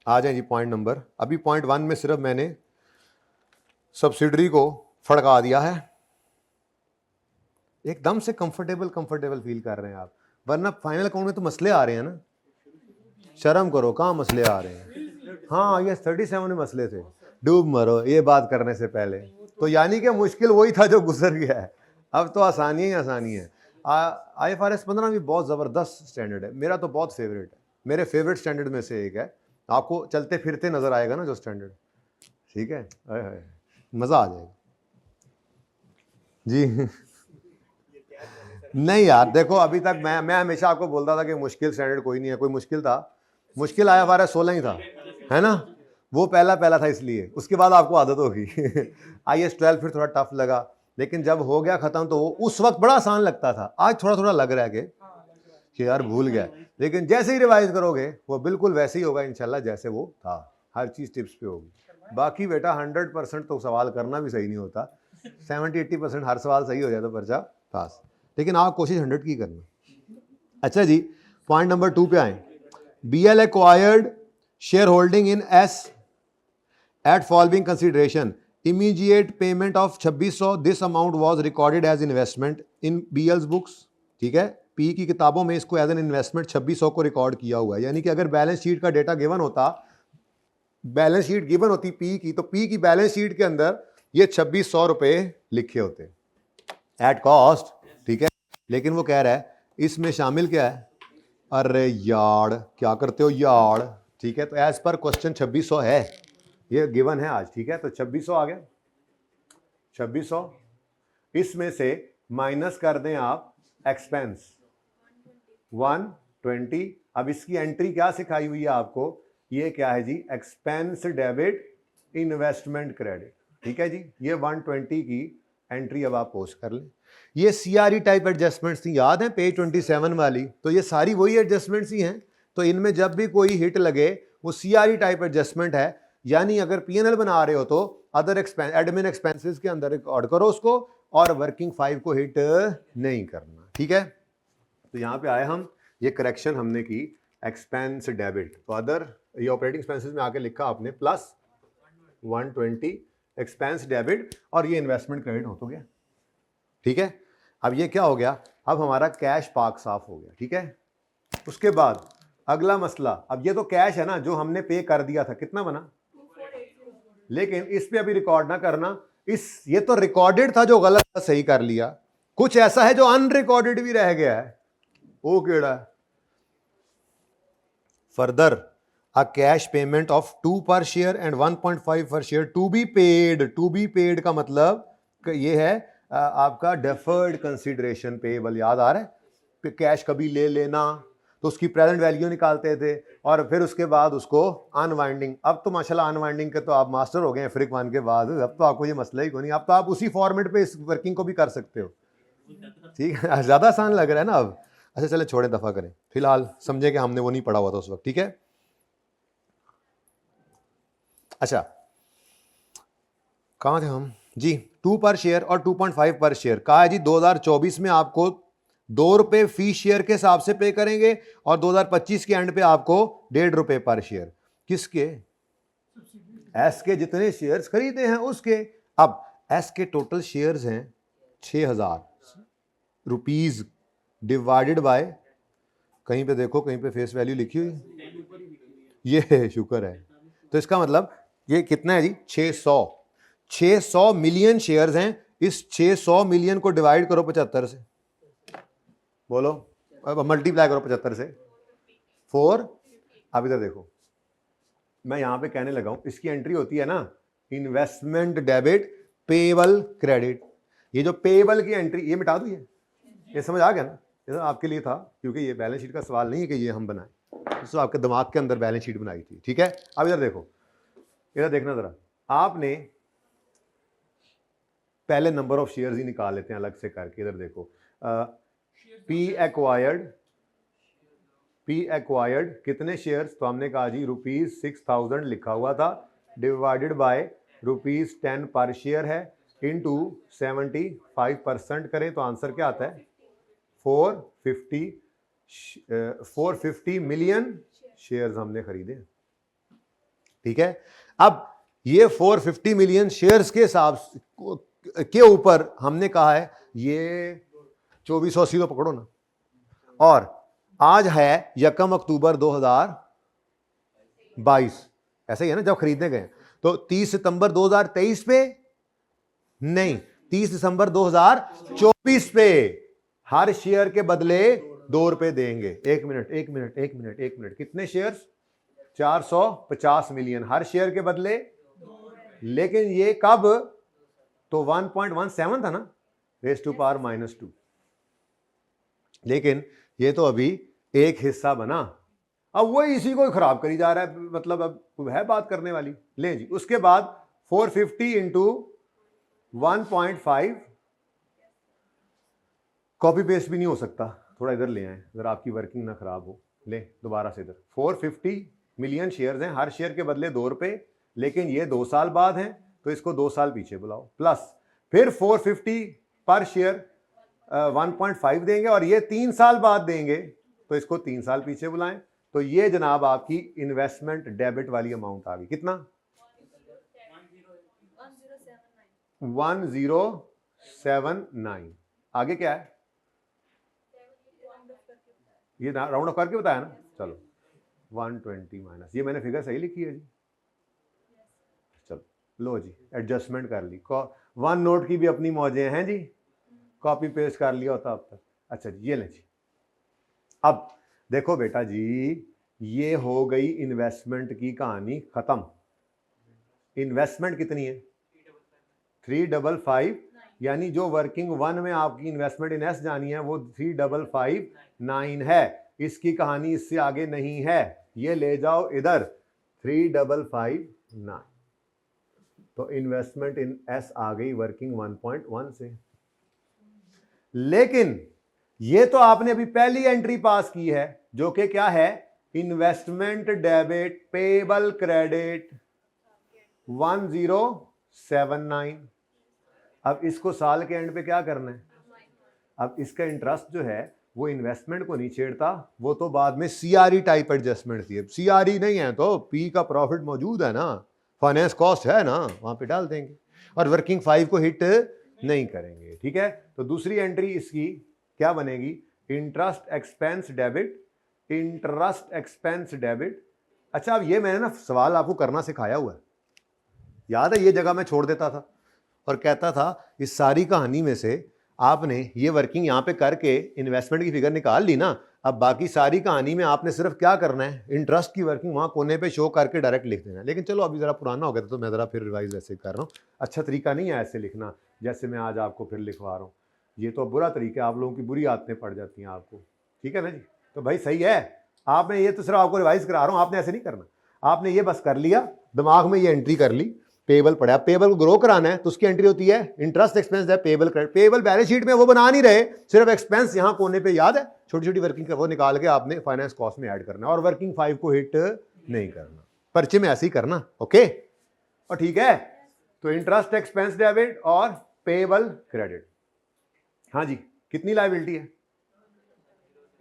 आ जाए जी पॉइंट नंबर, अभी पॉइंट 1 में सिर्फ मैंने सब्सिडरी को फड़का दिया है, एकदम से कंफर्टेबल फील कर रहे हैं आप, वरना फाइनल अकाउंट में तो मसले आ रहे हैं ना। शर्म करो, कहाँ मसले आ रहे हैं? हाँ, ये 37 में मसले थे, डूब मरो ये बात करने से पहले। तो यानी कि मुश्किल वही था जो गुजर गया है, अब तो आसानी ही आसानी है। IFRS 15 भी बहुत ज़बरदस्त स्टैंडर्ड है, मेरा तो बहुत फेवरेट है, मेरे फेवरेट स्टैंडर्ड में से एक है। आपको चलते फिरते नज़र आएगा ना जो स्टैंडर्ड, ठीक है, मज़ा आ जाएगा जी। नहीं यार देखो, अभी तक मैं हमेशा आपको बोलता था कि मुश्किल स्टैंडर्ड कोई नहीं है, कोई मुश्किल था? मुश्किल IFRS 16 ही था, है ना, वो पहला था, इसलिए उसके बाद आपको आदत होगी। IAS 12 फिर थोड़ा टफ लगा, लेकिन जब हो गया खत्म तो उस वक्त बड़ा आसान लगता था, आज थोड़ा थोड़ा लग रहा है कि यार भूल गया, लेकिन जैसे ही रिवाइज करोगे वो बिल्कुल वैसे ही होगा इंशाल्लाह जैसे वो था, हर चीज़ टिप्स पे होगी। बाकी बेटा 100% तो सवाल करना भी सही नहीं होता, 70-80% हर सवाल सही हो जाए तो पर्चा पास, लेकिन आप कोशिश 100 की करना। अच्छा जी, पॉइंट नंबर 2 पे आए। BL acquired share holding in S at following consideration, immediate payment of 2600, this amount was recorded as investment in BL's books. ठीक है, पी की किताबों में इसको एज एन इन्वेस्टमेंट 2600 को रिकॉर्ड किया हुआ है, यानी कि अगर बैलेंस शीट का डेटा गिवन होता, बैलेंस शीट गिवन होती पी की, तो पी की बैलेंस शीट के अंदर ये 2600 रुपए लिखे होते एट कॉस्ट। ठीक है, लेकिन वो कह रहा है इसमें शामिल क्या है? अरे यार क्या करते हो यार। ठीक है, तो एज पर क्वेश्चन 2600 है, ये गिवन है आज। ठीक है, तो 2600 आ गया, 2600 इसमें से माइनस कर दें आप एक्सपेंस 120। अब इसकी एंट्री क्या सिखाई हुई है आपको? ये क्या है जी? Expense debit investment credit. ठीक है जी, ये 120 की एंट्री अब आप पोस्ट कर लें। ये CRE टाइप एडजस्टमेंट्स थी, याद है पेज 27 वाली, तो ये सारी वही एडजस्टमेंट्स ही हैं। तो इनमें जब भी कोई हिट लगे वो CRE टाइप एडजस्टमेंट है, यानी अगर P&L बना रहे हो तो अदर एक्सपेंस, एडमिन एक्सपेंसेस के अंदर रिकॉर्ड करो उसको, और वर्किंग 5 को हिट नहीं करना। ठीक है, तो यहाँ पे आए हम, ये करेक्शन हमने की एक्सपेंस डेबिट, तो अदर ये ऑपरेटिंग एक्सपेंसेस में आके लिखा आपने प्लस 120 एक्सपेंस डेबिट, और ये इन्वेस्टमेंट क्रेडिट हो तो गया। ठीक है, अब ये क्या हो गया? अब हमारा कैश पार्क साफ हो गया। ठीक है, उसके बाद अगला मसला, अब ये तो कैश है ना जो हमने पे कर दिया था, कितना बना? लेकिन इस पे अभी रिकॉर्ड ना करना, इस ये तो रिकॉर्डेड था जो गलत था, सही कर लिया। कुछ ऐसा है जो अनरिकॉर्डेड भी रह गया है, वो केड़ा? Further a cash payment of 2 per share and 1.5 per share to be paid। to be paid का मतलब ये है आपका deferred consideration payable, याद आ रहा है? कैश कभी ले लेना तो उसकी प्रेजेंट वैल्यू निकालते थे और फिर उसके बाद उसको अनवाइंडिंग। अब तो माशाल्लाह अनवाइंडिंग के तो आप मास्टर हो गए हैं फ्रिक 1 के बाद, अब तो आपको ये मसला ही कोई नहीं, अब तो आप उसी फॉर्मेट पे इस वर्किंग को भी कर सकते हो। ठीक है, ज़्यादा आसान लग रहा है ना अब? अच्छा चले छोड़े, दफा करें, फिलहाल समझे कि हमने वो नहीं पढ़ा हुआ था उस वक्त। ठीक है, अच्छा कहाँ थे हम जी? 2 पर शेयर और 2.5 पर शेयर कहा है जी। 2024 में आपको 2 रुपए फी शेयर के हिसाब से पे करेंगे और 2025 के एंड पे आपको 1.5 रुपए पर शेयर। किसके? एस के जितने शेयर्स खरीदे हैं उसके। अब एस के टोटल शेयर्स हैं 6000 रुपीज डिवाइडेड बाय, कहीं पे देखो, कहीं पे फेस वैल्यू लिखी हुई, ये है, शुक्र है। तो इसका मतलब ये कितना है जी, 600 मिलियन शेयर्स हैं। इस 600 मिलियन को डिवाइड करो 75 से, बोलो, अब मल्टीप्लाई करो 75 से 4। अब इधर देखो, मैं यहां पे कहने लगा हूं, इसकी एंट्री होती है ना इन्वेस्टमेंट डेबिट पेएबल क्रेडिट। ये जो पेएबल की एंट्री, ये मिटा दूं, ये समझ आ गया ना? ये तो आपके लिए था, क्योंकि ये बैलेंस शीट का सवाल नहीं है कि ये हम बनाएं, तो आपके दिमाग के अंदर बैलेंस शीट बनाई थी, ठीक है। अब इधर देखो, इधर देखना जरा, आपने पहले नंबर ऑफ शेयर्स ही निकाल लेते हैं अलग से करके। इधर देखो, पी एक्वायर्ड कितने शेयर्स, तो हमने कहा जी ₹6000 लिखा हुआ था, डिवाइडेड बाय ₹10 पर शेयर है, इनटू 75% करें तो आंसर क्या आता है, 450 मिलियन शेयर्स हमने खरीदे, ठीक है। अब ये 450 मिलियन शेयर्स के हिसाब के ऊपर हमने कहा है ये 2480 तो पकड़ो ना, और आज है 1 अक्टूबर 2022, ऐसा ही है ना, जब खरीदने गए, तो 30 सितंबर 2023 पे नहीं, 30 दिसंबर 2024 पे हर शेयर के बदले ₹2 देंगे। एक मिनट, कितने शेयर्स, 450 मिलियन, हर शेयर के बदले, लेकिन ये कब, तो 1.17 था ना, रेज़ टू पावर -2, लेकिन ये तो अभी एक हिस्सा बना, अब वही इसी को खराब करी जा रहा है, मतलब अब है बात करने वाली। ले जी, उसके बाद 450 इंटू 1.5, कॉपी पेस्ट भी नहीं हो सकता, थोड़ा इधर ले आए, अगर आपकी वर्किंग ना खराब हो। ले दोबारा से इधर, 450 मिलियन शेयर्स हैं, हर शेयर के बदले ₹2, लेकिन ये 2 साल बाद हैं, तो इसको 2 साल पीछे बुलाओ, प्लस फिर 450 पर शेयर 1.5 देंगे, और ये 3 साल बाद देंगे, तो इसको 3 साल पीछे बुलाएं। तो ये जनाब आपकी इन्वेस्टमेंट डेबिट वाली अमाउंट आ गई, कितना, 1079। आगे क्या है, ये राउंड ऑफ करके बताया ना, चलो 120 माइनस, ये मैंने फिगर सही लिखी है जी, चलो लो जी, एडजस्टमेंट कर ली, वन नोट की भी अपनी मौजें हैं जी, कॉपी पेस्ट कर लिया होता अब तक। अच्छा जी, ये ले जी, अब देखो बेटा जी, ये हो गई इन्वेस्टमेंट की कहानी खत्म। इन्वेस्टमेंट कितनी है, 355, यानी जो वर्किंग वन में आपकी इन्वेस्टमेंट इन एस जानी है वो 3559 है। इसकी कहानी इससे आगे नहीं है, ये ले जाओ इधर 3559, तो इन्वेस्टमेंट इन एस आ गई वर्किंग 1.1 से। लेकिन ये तो आपने अभी पहली एंट्री पास की है, जो कि क्या है, इन्वेस्टमेंट डेबिट पेएबल क्रेडिट 1079। अब इसको साल के एंड पे क्या करना है, अब इसका इंटरेस्ट जो है वो इन्वेस्टमेंट को नहीं छेड़ता, वो तो बाद में सीआरई टाइप एडजस्टमेंट थी। सीआरई नहीं है तो पी का प्रॉफिट मौजूद है ना, फाइनेंस कॉस्ट है ना, वहां पे डाल देंगे, और वर्किंग 5 को हिट नहीं करेंगे, ठीक है। तो दूसरी एंट्री इसकी क्या बनेगी, इंटरेस्ट एक्सपेंस डेबिट। अच्छा, अब ये मैंने ना सवाल आपको करना सिखाया हुआ है, याद है, ये जगह मैं छोड़ देता था और कहता था इस सारी कहानी में से आपने ये वर्किंग यहाँ पे करके इन्वेस्टमेंट की फिगर निकाल ली ना, अब बाकी सारी कहानी में आपने सिर्फ क्या करना है, इंटरेस्ट की वर्किंग वहाँ कोने पे शो करके डायरेक्ट लिख देना है। लेकिन चलो अभी ज़रा पुराना हो गया था, तो मैं ज़रा फिर रिवाइज ऐसे कर रहा हूँ। अच्छा तरीका नहीं है ऐसे लिखना जैसे मैं आज आपको फिर लिखवा रहा हूँ, ये तो बुरा तरीका है, आप लोगों की बुरी आदतें पड़ जाती हैं आपको, ठीक है ना जी। तो भाई सही है, आपने ये तो सिर्फ आपको रिवाइज करा रहा हूँ, आपने ऐसे नहीं करना, आपने ये बस कर लिया, दिमाग में ये एंट्री कर ली, पेबल पड़ा, पेबल को ग्रो कराना है तो उसकी एंट्री होती है इंटरेस्ट एक्सपेंस है payable credit. Payable balance sheet में वो बना नहीं रहे, सिर्फ एक्सपेंस यहाँ कोने पे याद है, छोटी छोटी वर्किंग वो निकाल के आपने फाइनेंस कॉस्ट में ऐड करना, और वर्किंग 5 को हिट नहीं करना, पर्चे में ऐसे ही करना, ओके, और ठीक है। तो इंटरेस्ट एक्सपेंस डेबिट और पेबल क्रेडिट, हाँ जी, कितनी लायबिलिटी है,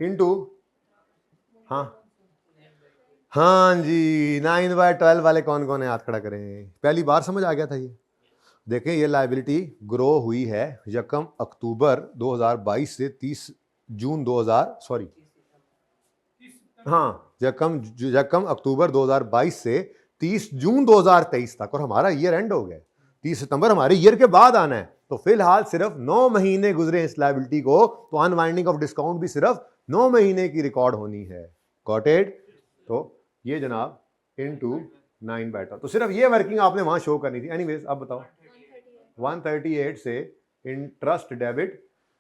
इनटू, हाँ जी, 9/12 वाले कौन कौन है, हाथ खड़ा करें, पहली बार समझ आ गया था ये। देखें ये लायबिलिटी ग्रो हुई है 1 अक्टूबर 2022 से 30 जून 2000 सॉरी हाँ 1 अक्टूबर 2022 से 30 जून 2023 तक, और हमारा ईयर एंड हो गया। 30 सितंबर हमारे ईयर के बाद आना है, तो फिलहाल सिर्फ 9 महीने गुजरे इस लायबिलिटी को, तो अनवाइंडिंग ऑफ डिस्काउंट भी सिर्फ 9 महीने की रिकॉर्ड होनी है। Got it? तो ये जनाब इनटू 9/12, तो सिर्फ ये वर्किंग आपने वहां शो करनी थी। एनीवेज अब बताओ 138 से इंटरेस्ट डेबिट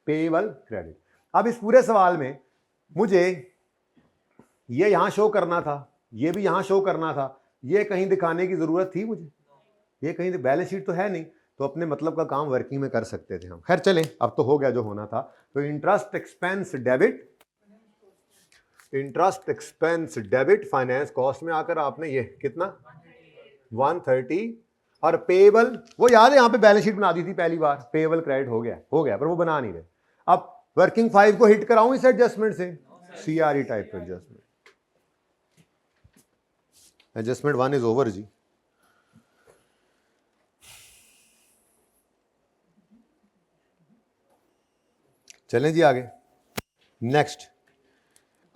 पेएबल क्रेडिट। अब इस पूरे सवाल में मुझे ये यहां शो करना था, ये भी यहां शो करना था, ये कहीं दिखाने की जरूरत थी मुझे? ये कहीं बैलेंस शीट तो है नहीं, तो अपने मतलब का काम वर्किंग में कर सकते थे हम। खैर चलें, अब तो हो गया जो होना था। तो interest expense debit finance cost में आकर आपने ये कितना 130, और पेएबल वो याद है यहां पे बैलेंस शीट बना दी थी पहली बार, पेएबल क्रेडिट हो गया पर वो बना नहीं रहे। अब वर्किंग 5 को हिट कराऊं इस एडजस्टमेंट से, CRE type adjustment. Adjustment 1 is over जी। चलें जी आगे। नेक्स्ट,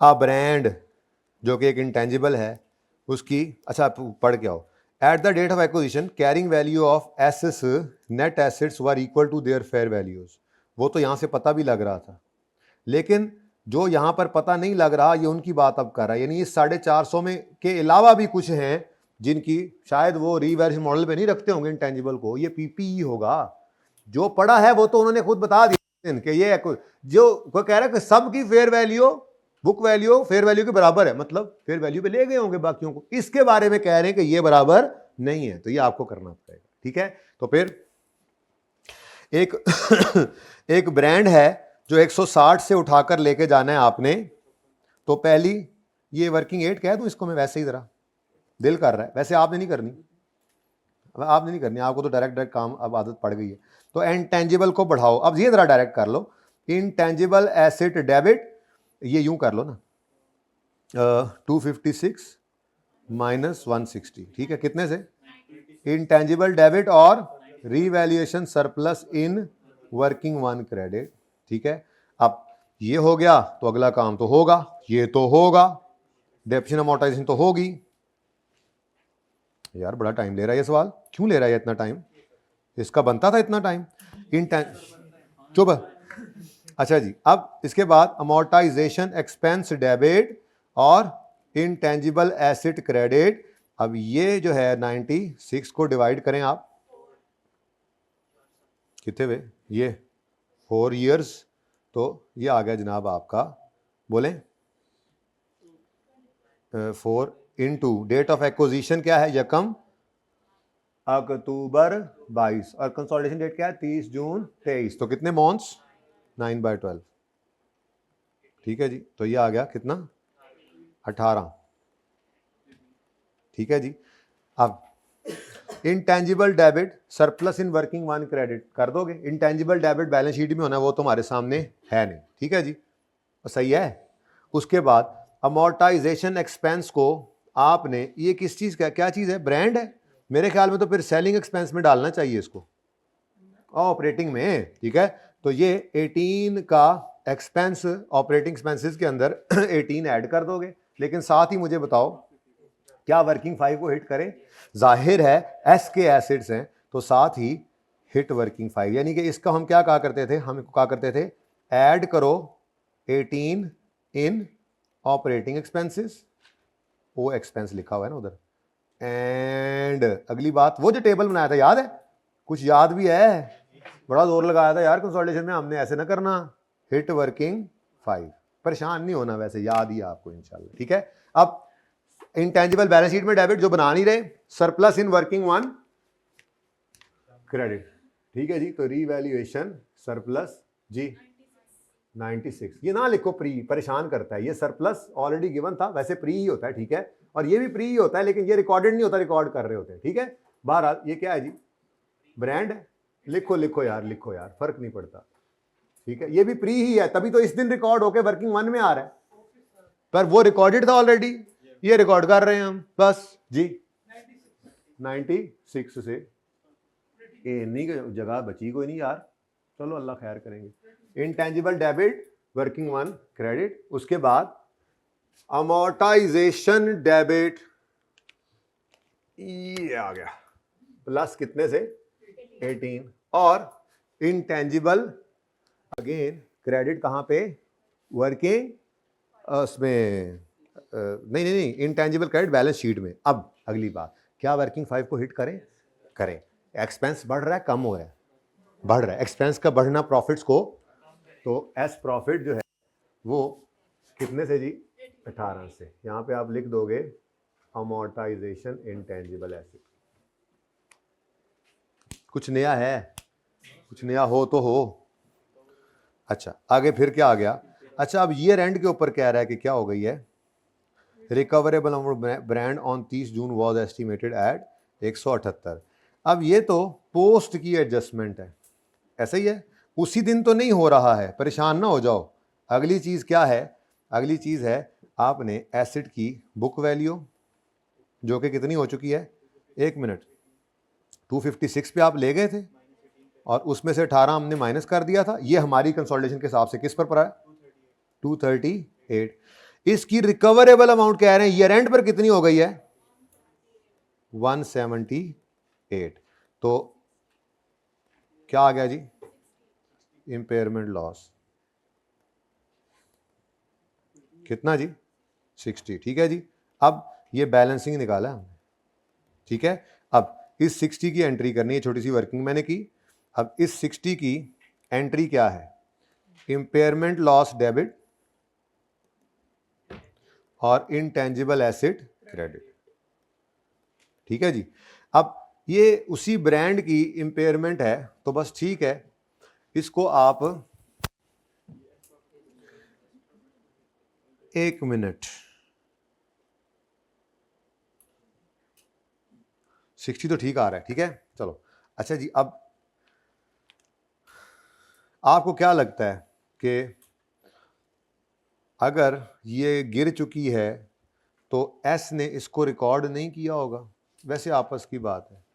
अ ब्रांड जो कि एक इंटेंजिबल है, उसकी अच्छा पढ़ के आओ। At the date of acquisition carrying value of assets net assets were equal to their fair values. वो तो यहां से पता भी लग रहा था, लेकिन जो यहां पर पता नहीं लग रहा ये उनकी बात अब कर रहा है। यानी इस 450 में के अलावा भी कुछ हैं जिनकी शायद वो रीवैल्यूएशन मॉडल पे नहीं रखते होंगे इंटेंजिबल को, ये PPE होगा। जो पड़ा है वो तो उन्होंने खुद बता दिया कि ये जो कोई कह रहा है कि सबकी fair value book value fair value के बराबर है, मतलब फेयर वैल्यू पे ले गए होंगे बाकियों को, इसके बारे में कह रहे हैं कि ये बराबर नहीं है, तो ये आपको करना पड़ेगा। ठीक है, तो फिर एक ब्रांड है जो 160 से उठाकर लेके जाना है आपने, तो पहली ये वर्किंग 8 कह दूं इसको मैं, वैसे ही जरा दिल कर रहा है, वैसे आपने नहीं करनी, आपको तो डायरेक्ट काम अब आदत पड़ गई है। तो इंटेंजिबल को बढ़ाओ, अब ये जरा डायरेक्ट कर लो, इंटेंजिबल एसेट डेबिट, ये यूं कर लो ना 256 माइनस 160, ठीक है, कितने से? इंटेंजिबल डेबिट और revaluation surplus in working 1 credit. ठीक है, अब ये हो गया तो अगला काम तो होगा, ये तो होगा, डेप्रिसिएशन अमोर्टाइजेशन तो होगी। यार बड़ा टाइम ले रहा है ये सवाल, क्यों ले रहा है इतना टाइम? इसका बनता था इतना टाइम। चुप। अच्छा जी, अब इसके बाद अमोर्टाइजेशन एक्सपेंस डेबिट और इंटेंजिबल एसेट क्रेडिट। अब ये जो है 96 को डिवाइड करें आप, कितने हुए ये 4 years, तो ये आ गया जनाब आपका, बोलें 4 इंटू डेट ऑफ एक्विजिशन क्या है 1 अक्टूबर 22 और कंसोलिडेशन डेट क्या है 30 जून 23, तो कितने मंथ्स 9/12। ठीक है जी, तो ये आ गया कितना 18। ठीक है जी, अब intangible debit surplus in working 1 credit कर दोगे। इंटेंजिबल डेबिट बैलेंस शीट में होना, वो तुम्हारे सामने है नहीं। ठीक है जी, तो सही है। उसके बाद अमोर्टाइजेशन एक्सपेंस को आपने, ये किस चीज का, क्या चीज है, ब्रांड है मेरे ख्याल में, तो फिर सेलिंग एक्सपेंस में डालना चाहिए इसको, ऑपरेटिंग में। ठीक है, तो ये 18 का एक्सपेंस ऑपरेटिंग एक्सपेंसेस के अंदर 18 ऐड कर दोगे। लेकिन साथ ही मुझे बताओ क्या वर्किंग 5 को हिट करें? जाहिर है एस के एसिड्स हैं, तो साथ ही हिट वर्किंग 5, यानी कि इसका हम क्या कहा करते थे, हम कहा करते थे ऐड करो 18 इन ऑपरेटिंग एक्सपेंसेस, वो एक्सपेंस लिखा हुआ है ना उधर। एंड अगली बात, वो जो टेबल बनाया था याद है, कुछ याद भी है, बड़ा जोर लगाया था यार कंसोलिडेशन में हमने, ऐसे ना करना, हिट वर्किंग 5, परेशान नहीं होना, वैसे याद ही आपको इंशाल्लाह। ठीक है, अब इंटेंजिबल बैलेंस शीट में डेबिट जो बना नहीं रहे, सरप्लस इन वर्किंग 1 क्रेडिट। ठीक है जी, तो रीवैल्यूएशन सरप्लस जी 96, ये ना लिखो प्री, परेशान करता है, ये सरप्लस ऑलरेडी गिवन था, वैसे प्री ही होता है। ठीक है, और ये भी प्री ही होता है, लेकिन ये रिकॉर्डेड नहीं होता, रिकॉर्ड कर रहे होते हैं। ठीक है, बहरहाल ये क्या है जी, ब्रांड है, लिखो यार, फर्क नहीं पड़ता। ठीक है, ये भी प्री ही है, तभी तो इस दिन रिकॉर्ड होके वर्किंग 1 में आ रहा है, पर वो रिकॉर्डेड था ऑलरेडी, ये रिकॉर्ड कर रहे हैं हम बस जी 96 से इन्हीं की जगह बची कोई नहीं यार, चलो अल्लाह खैर करेंगे। Intangible debit working one credit, उसके बाद अमोर्टाइजेशन डेबिट, ये आ गया प्लस कितने से 18, और इनटेंजिबल अगेन क्रेडिट कहाँ पे वर्किंग उसमें नहीं नहीं नहीं इनटेंजिबल क्रेडिट बैलेंस शीट में। अब अगली बात, क्या वर्किंग 5 को हिट करें? करें। एक्सपेंस बढ़ रहा है कम हो रहा है? बढ़ रहा है। एक्सपेंस का बढ़ना प्रॉफिट्स को, तो एस प्रॉफिट जो है वो कितने से जी 18 से। यहाँ पे आप लिख दोगे अमोर्टाइजेशन इनटेंजिबल एसेट। कुछ नया है? कुछ नया हो तो हो। अच्छा आगे फिर क्या आ गया? अच्छा अब ईयर एंड के ऊपर कह रहा है कि क्या हो गई है, recoverable brand on 30 June was estimated at 178। अब ये तो पोस्ट की एडजस्टमेंट है, ऐसा ही है, उसी दिन तो नहीं हो रहा है, परेशान ना हो जाओ। अगली चीज़ क्या है? अगली चीज़ है आपने एसेट की बुक वैल्यू जो कि कितनी हो चुकी है, 1 मिनट 256 पे आप ले गए थे और उसमें से 18 हमने माइनस कर दिया था। ये हमारी कंसोलिडेशन के हिसाब से किस पर पड़ा है? 238। इसकी रिकवरेबल अमाउंट कह रहे हैं ईयर एंड पर कितनी हो गई है? 178। तो क्या आ गया जी? इंपेयरमेंट लॉस कितना जी? 60। ठीक है जी। अब ये बैलेंसिंग निकाला हमने, ठीक है। अब इस 60 की एंट्री करनी है, छोटी सी वर्किंग मैंने की। अब इस 60 की एंट्री क्या है? इंपेयरमेंट लॉस डेबिट और इनटेंजिबल एसेट क्रेडिट, ठीक है जी। अब ये उसी ब्रांड की इंपेयरमेंट है तो बस ठीक है, इसको आप 1 मिनट 60 तो ठीक आ रहा है, ठीक है चलो। अच्छा जी, अब आपको क्या लगता है कि अगर ये गिर चुकी है तो एस ने इसको रिकॉर्ड नहीं किया होगा? वैसे आपस की बात है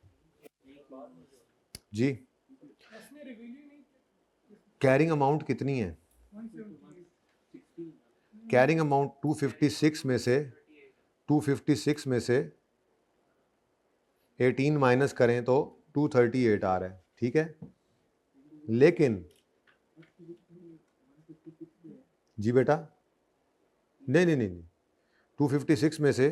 जी। कैरिंग अमाउंट कितनी है? कैरिंग अमाउंट 256 में से 18 माइनस करें तो 238 आ रहा है, ठीक है। लेकिन जी बेटा नहीं नहीं नहीं नहीं 256 में से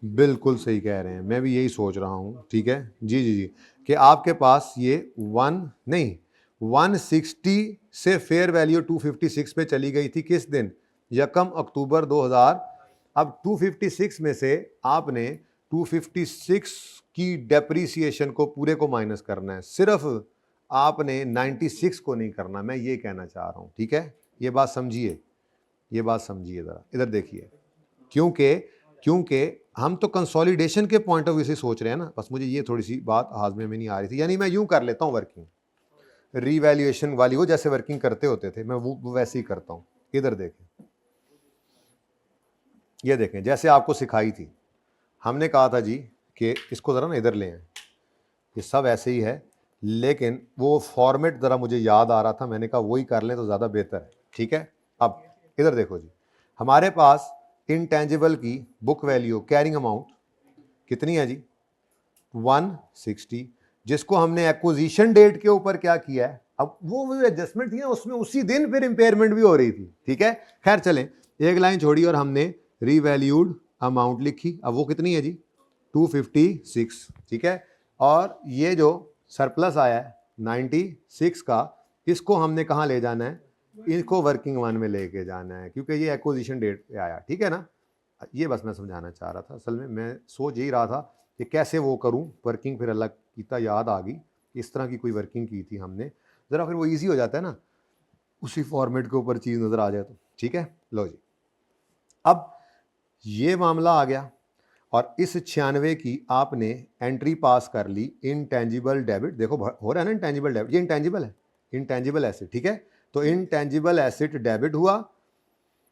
बिल्कुल सही कह रहे हैं, मैं भी यही सोच रहा हूँ, ठीक है जी जी जी, कि आपके पास ये 160 से फेयर वैल्यू 256 पे चली गई थी किस दिन? 1 अक्टूबर 2000। अब 256 में से आपने 256 की डेप्रीसिएशन को पूरे को माइनस करना है, सिर्फ आपने 96 को नहीं करना, मैं ये कहना चाह रहा हूँ, ठीक है। ये बात समझिए, ये बात समझिए ज़रा, इधर देखिए। क्योंकि हम तो कंसोलिडेशन के पॉइंट ऑफ व्यू से सोच रहे हैं ना, बस मुझे ये थोड़ी सी बात हाजमे में नहीं आ रही थी। यानी मैं यूं कर लेता हूं वर्किंग, रीवैल्यूएशन वाली वो जैसे वर्किंग करते होते थे, मैं वो वैसे ही करता हूं। इधर देखें, ये देखें जैसे आपको सिखाई थी, हमने कहा था जी कि इसको ज़रा ना इधर ले आए, ये सब ऐसे ही है, लेकिन वो फॉर्मेट ज़रा मुझे याद आ रहा था, मैंने कहा वही कर लें तो ज़्यादा बेहतर है, ठीक है। अब इधर देखो जी, हमारे पास इनटेंजिबल की बुक वैल्यू कैरिंग अमाउंट कितनी है जी? 160, जिसको हमने एक्विजिशन डेट के ऊपर क्या किया है, अब वो एडजस्टमेंट थी ना उसमें उसी दिन फिर इंपेयरमेंट भी हो रही थी, ठीक है। खैर चलें, एक लाइन छोड़ी और हमने रीवैल्यूड अमाउंट लिखी। अब वो कितनी है जी? 256, ठीक है। और ये जो सरप्लस आया है 96 का, इसको हमने कहाँ ले जाना है? इसको वर्किंग वन में लेके जाना है, क्योंकि ये एक्विजिशन डेट पे आया, ठीक है ना। ये बस मैं समझाना चाह रहा था, असल में मैं सोच यही रहा था कि कैसे वो करूं वर्किंग, फिर अल्लाह कीता याद आ गई, इस तरह की कोई वर्किंग की थी हमने, ज़रा फिर वो इजी हो जाता है ना, उसी फॉर्मेट के ऊपर चीज़ नज़र आ जाए तो, ठीक है। लो जी, अब ये मामला आ गया और इस 96 की आपने एंट्री पास कर ली इनटेंजिबल डेबिट। देखो हो रहा है ना इनटेंजिबल डेबिट, ये इनटेंजिबल है, इनटेंजिबल एसेट, ठीक है। तो इनटेंजिबल एसेट डेबिट हुआ,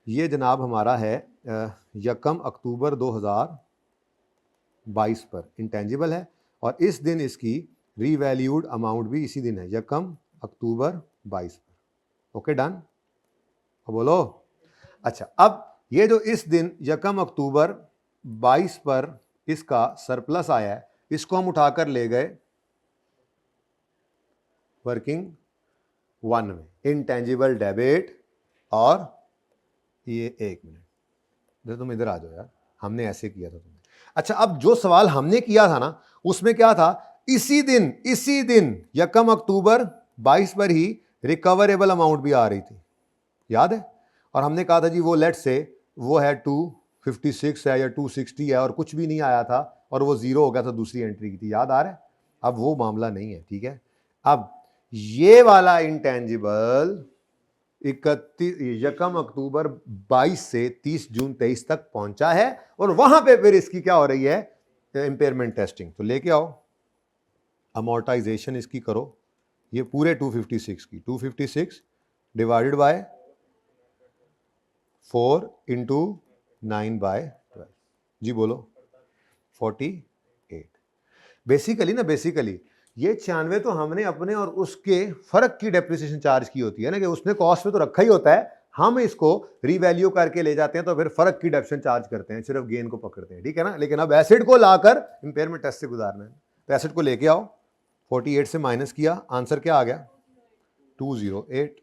ये जनाब हमारा है 1 अक्टूबर 2000 22 पर इंटेंजिबल है, और इस दिन इसकी रीवैल्यूड अमाउंट भी इसी दिन है, यकम अक्टूबर 22 पर। ओके डन, बोलो। अच्छा, अब ये जो इस दिन यकम अक्टूबर 22 पर इसका सरप्लस आया है, इसको हम उठाकर ले गए वर्किंग 1 में, इंटेंजिबल डेबिट। और ये एक मिनट, तुम इधर आ जाओ यार, हमने ऐसे किया था तुमने। अच्छा, अब जो सवाल हमने किया था ना, उसमें क्या था, इसी दिन यकम अक्टूबर 22 पर ही रिकवरेबल अमाउंट भी आ रही थी, याद है? और हमने कहा था जी वो लेट से वो है 256 है या 260 है, और कुछ भी नहीं आया था, और वो जीरो हो गया था, दूसरी एंट्री की थी, याद आ रहा है? अब वो मामला नहीं है, ठीक है। अब ये वाला इंटेंजिबल 31 यकम अक्टूबर 22 से 30 जून 23 तक पहुंचा है, और वहां पे फिर इसकी क्या हो रही है, इंपेयरमेंट टेस्टिंग। तो लेके आओ, अमोर्टाइजेशन इसकी करो, ये पूरे 256 की, 256 डिवाइडेड बाय 4 इंटू 9/12, जी बोलो, 48। बेसिकली ये 96 तो हमने अपने और उसके फर्क की डेप्रिसिएशन चार्ज की होती है ना, कि उसने कॉस्ट पे तो रखा ही होता है, हम इसको रीवैल्यू करके ले जाते हैं, तो फिर फर्क की डेप्रिसिएशन चार्ज करते हैं, सिर्फ गेन को पकड़ते हैं, ठीक है ना। लेकिन अब एसिड को लाकर इंपेयरमेंट टेस्ट से गुजारना है, तो एसिड को लेके आओ, 48 से माइनस किया, आंसर क्या आ गया, 208।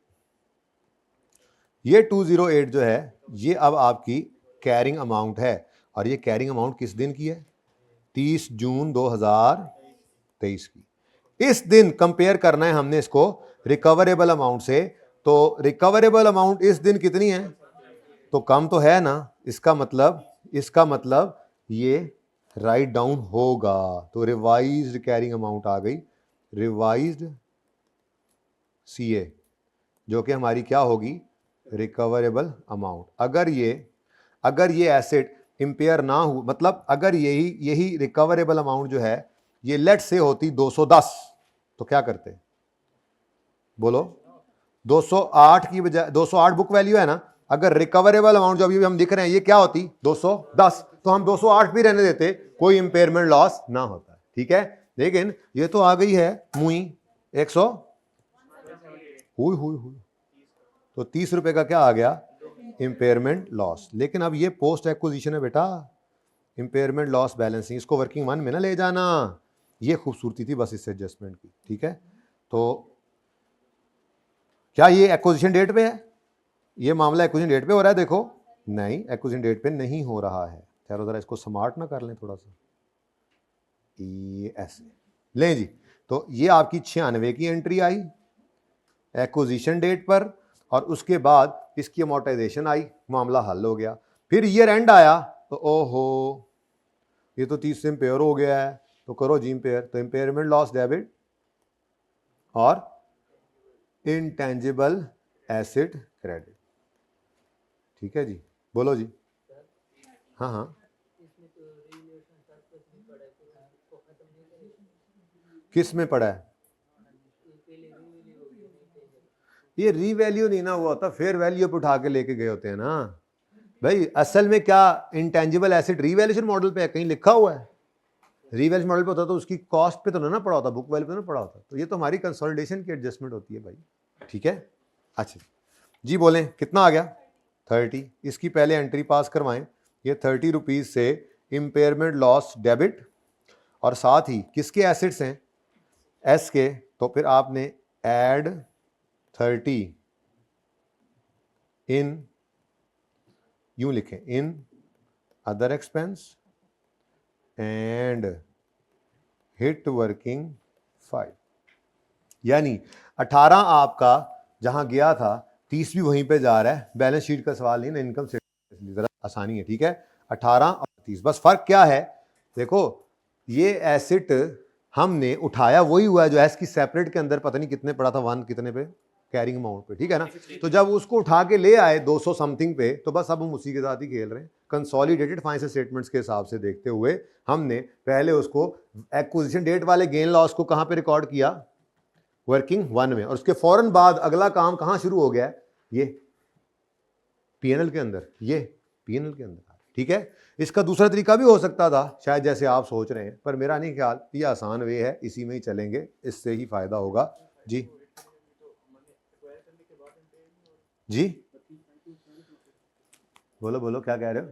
ये 208 जो है, ये अब आपकी कैरिंग अमाउंट है, और ये कैरिंग अमाउंट किस दिन की है, 30 जून 2023 की। इस दिन कंपेयर करना है हमने इसको रिकवरेबल अमाउंट से, तो रिकवरेबल अमाउंट इस दिन कितनी है, तो कम तो है ना, इसका मतलब ये राइट डाउन होगा, तो रिवाइज्ड कैरिंग अमाउंट आ गई, रिवाइज्ड सीए, जो कि हमारी क्या होगी, रिकवरेबल अमाउंट। अगर ये एसेट इंपेयर ना हो, मतलब अगर यही रिकवरेबल अमाउंट जो है ये लेट से होती 210, तो क्या करते, बोलो, 208 की बजाय, 208 बुक वैल्यू है ना, अगर रिकवरेबल अमाउंट जो अभी हम दिख रहे हैं ये क्या होती, 210, तो हम 208 भी रहने देते, कोई इंपेयरमेंट लॉस ना होता, ठीक है। लेकिन ये तो आ गई है मुई 100 हुई, तो 30 रुपए का क्या आ गया, इंपेयरमेंट लॉस। लेकिन अब ये पोस्ट एक्विजिशन है बेटा, इंपेयरमेंट लॉस बैलेंसिंग, इसको वर्किंग 1 में ना ले जाना, ये खूबसूरती थी बस इस एडजस्टमेंट की, ठीक है। तो क्या ये एक्विजिशन डेट पे है, ये मामला एक्विजिशन डेट पे हो रहा है, देखो नहीं, एक्विजिशन डेट पे नहीं हो रहा है, चलो जरा इसको स्मार्ट ना कर लें थोड़ा सा, ये ऐसे लें जी। तो ये आपकी 96 की एंट्री आई एक्विजिशन डेट पर, और उसके बाद इसकी अमोर्टाइजेशन आई, मामला हल हो गया। फिर ईयर एंड आया, तो ओहो ये तो 30 से इंपेयर हो गया है, तो करो जी इंपेयर, तो इंपेयरमेंट लॉस डेबिट और इंटेंजिबल एसेट क्रेडिट, ठीक है जी, बोलो जी। हाँ, किस में पड़ा है, ये रीवैल्यू नहीं ना हुआ होता, फेयर वैल्यू पे उठा के लेके गए होते हैं ना भाई। असल में क्या इंटेंजिबल एसेट रीवैल्यूएशन मॉडल पे है, कहीं लिखा हुआ है, रीवैल्यूएशन मॉडल पे होता तो उसकी कॉस्ट पे तो ना पड़ा होता, बुक वैल्यू पे ना पड़ा होता, तो ये तो हमारी कंसोलिडेशन की एडजस्टमेंट होती है भाई, ठीक है। अच्छा जी, बोलें कितना आ गया, 30, इसकी पहले एंट्री पास करवाएं, ये 30 रुपीज से इंपेयरमेंट लॉस डेबिट, और साथ ही किसके एसेट्स हैं, एस के, तो फिर आपने ऐड 30 इन, यूं लिखें, in other expense and hit working 5, यानी 18 आपका जहां गया था 30 भी वहीं पे जा रहा है, बैलेंस शीट का सवाल नहीं ना, इनकम स्टेटमेंट जरा आसानी है, ठीक है। 18 और 30, बस फर्क क्या है, देखो ये एसेट हमने उठाया वही हुआ है जो एस की सेपरेट के अंदर पता नहीं कितने पड़ा था, 1 कितने पे, कैरिंग अमाउंट पे, ठीक है ना। तो जब उसको उठा के ले आए 200 समथिंग पे, तो बस अब हम उसी के साथ ही खेल रहे हैं, कंसोलिडेटेड फाइनेंशियल स्टेटमेंट्स के हिसाब से देखते हुए हमने पहले उसको एक्विजिशन डेट वाले गेन लॉस को कहां पे रिकॉर्ड किया, वर्किंग 1 में, और उसके फौरन बाद अगला काम कहां शुरू हो गया, ये पीएनएल के अंदर, ये पीएनएल के अंदर, ठीक है। इसका दूसरा तरीका भी हो सकता था शायद जैसे आप सोच रहे हैं, पर मेरा नहीं ख्याल, ये आसान वे है, इसी में ही चलेंगे, इससे ही फायदा होगा। जी जी बोलो बोलो, क्या कह रहे हो?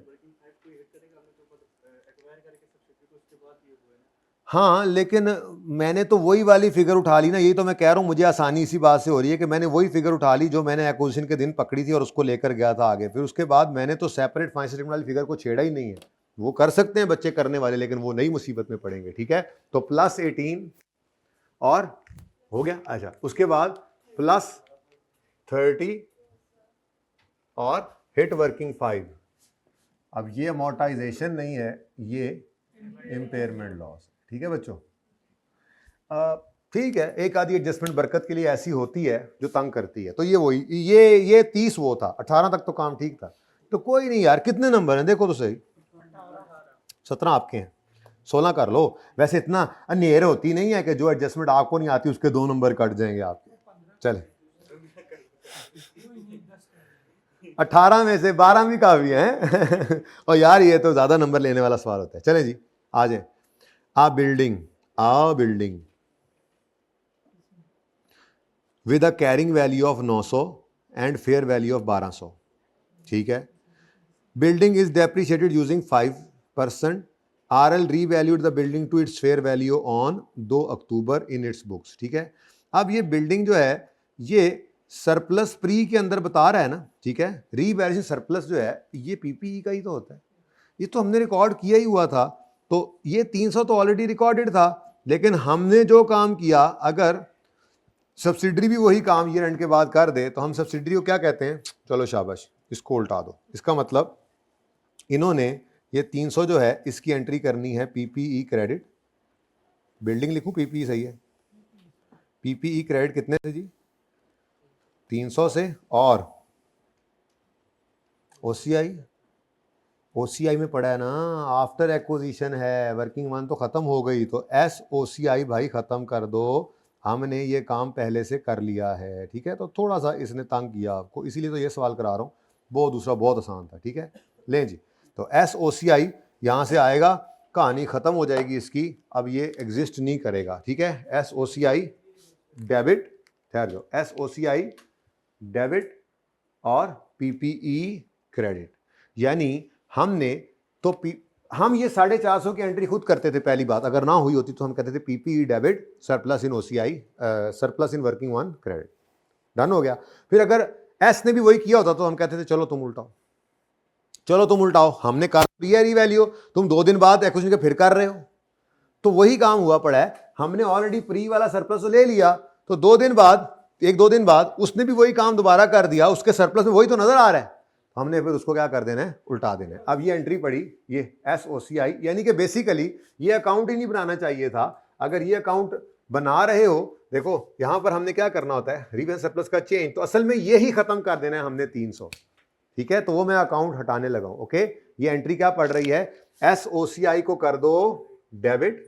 हाँ, लेकिन मैंने तो वही वाली फिगर उठा ली ना, यही तो मैं कह रहा हूँ, मुझे आसानी इसी बात से हो रही है कि मैंने वही फिगर उठा ली जो मैंने एक्विजिशन के दिन पकड़ी थी और उसको लेकर गया था आगे। फिर उसके बाद मैंने तो सेपरेट फाइनेंशियल स्टेटमेंट वाली फिगर को छेड़ा ही नहीं है। वो कर सकते हैं बच्चे करने वाले, लेकिन वो नई मुसीबत में पड़ेंगे। ठीक है, तो +18 और हो गया। अच्छा, उसके बाद +30 और हिट वर्किंग 5। अब ये अमोर्टाइजेशन नहीं है, ये इम्पेयरमेंट लॉस। ठीक है बच्चों, ठीक है, एक आधी एडजस्टमेंट बरकत के लिए ऐसी होती है जो तंग करती है। तो ये वही, ये 30 वो था, 18 तक तो काम ठीक था। तो कोई नहीं यार, कितने नंबर हैं देखो तो सही, 17 आपके हैं, 16 कर लो। वैसे इतना अन्हेर होती नहीं है कि जो एडजस्टमेंट आपको नहीं आती उसके 2 नंबर कट जाएंगे आपके। चले 18 में से 12 भी काफी है और यार ये तो ज्यादा नंबर लेने वाला सवाल होता है। चले जी, आ जाए। A building with a carrying value of 900 and fair value of 1200। ठीक है, building is depreciated using 5%। RL revalued the building to its fair value on 2 October in its books. ठीक है, अब ये बिल्डिंग जो है ये सरप्लस प्री के अंदर बता रहा है ना। ठीक है, रीवैल्यूएशन सरप्लस जो है ये पीपीई का ही तो होता है, ये तो हमने रिकॉर्ड किया ही हुआ था। तो ये 300 तो ऑलरेडी रिकॉर्डेड था, लेकिन हमने जो काम किया, अगर सब्सिडरी भी वही काम ईयर एंड के बाद कर दे तो हम सब्सिडरी को क्या कहते हैं? चलो शाबाश, इसको उल्टा दो। इसका मतलब इन्होंने ये 300 जो है इसकी एंट्री करनी है पीपीई क्रेडिट। बिल्डिंग लिखूं, पीपीई सही है। पीपीई क्रेडिट कितने से जी? 300 से, और ओसीआई में पड़ा है ना, आफ्टर एक्विजिशन है, वर्किंग वन तो खत्म हो गई, तो एसओसीआई भाई खत्म कर दो, हमने ये काम पहले से कर लिया है। ठीक है, तो थोड़ा सा इसने तंग किया आपको, इसीलिए तो ये सवाल करा रहा हूँ। वो दूसरा बहुत आसान था। ठीक है, लें जी, तो एसओसीआई यहाँ से आएगा, कहानी खत्म हो जाएगी इसकी, अब ये एग्जिस्ट नहीं करेगा। ठीक है, एसओसीआई डेबिट, ठहर जाओ, एसओसीआई डेबिट और पीपीई क्रेडिट। यानी हमने तो हम ये 450 की एंट्री खुद करते थे पहली बात, अगर ना हुई होती तो हम कहते थे PPE debit surplus in OCI surplus in working one credit. Done हो गया। फिर अगर एस ने भी वही किया होता तो हम कहते थे चलो तुम उल्टाओ, हमने कर दिया रीवैल्यू, तुम 2 दिन बाद एक्विजिशन के फिर कर रहे हो, तो वही काम हुआ पड़ा है। हमने ऑलरेडी प्री वाला सरप्लस तो ले लिया, तो 2 दिन बाद, 1-2 दिन बाद उसने भी वही काम दोबारा कर दिया, उसके सरप्लस में वही तो नजर आ रहा है, हमने फिर उसको क्या कर देना है? उल्टा देना है। अब ये एंट्री पड़ी, ये एसओसीआई, यानी कि बेसिकली ये अकाउंट ही नहीं बनाना चाहिए था। अगर ये अकाउंट बना रहे हो, देखो यहां पर हमने क्या करना होता है, रीवेंस सरप्लस का चेंज, तो असल में ये ही खत्म कर देना है हमने 300। ठीक है, तो वो मैं अकाउंट हटाने लगा हूं। ओके, ये एंट्री क्या पड़ रही है? एसओसीआई को कर दो डेबिट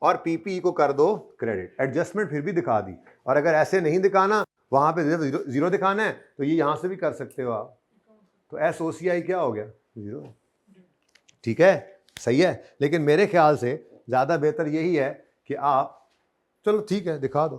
और पीपीई को कर दो क्रेडिट। एडजस्टमेंट फिर भी दिखा दी, और अगर ऐसे नहीं दिखाना, वहां पे जीरो दिखाना है, तो ये यहां से भी कर सकते हो आप। तो एसओसीआई क्या हो गया? 0। ठीक है, सही है, लेकिन मेरे ख्याल से ज्यादा बेहतर यही है कि आप, चलो ठीक है, दिखा दो।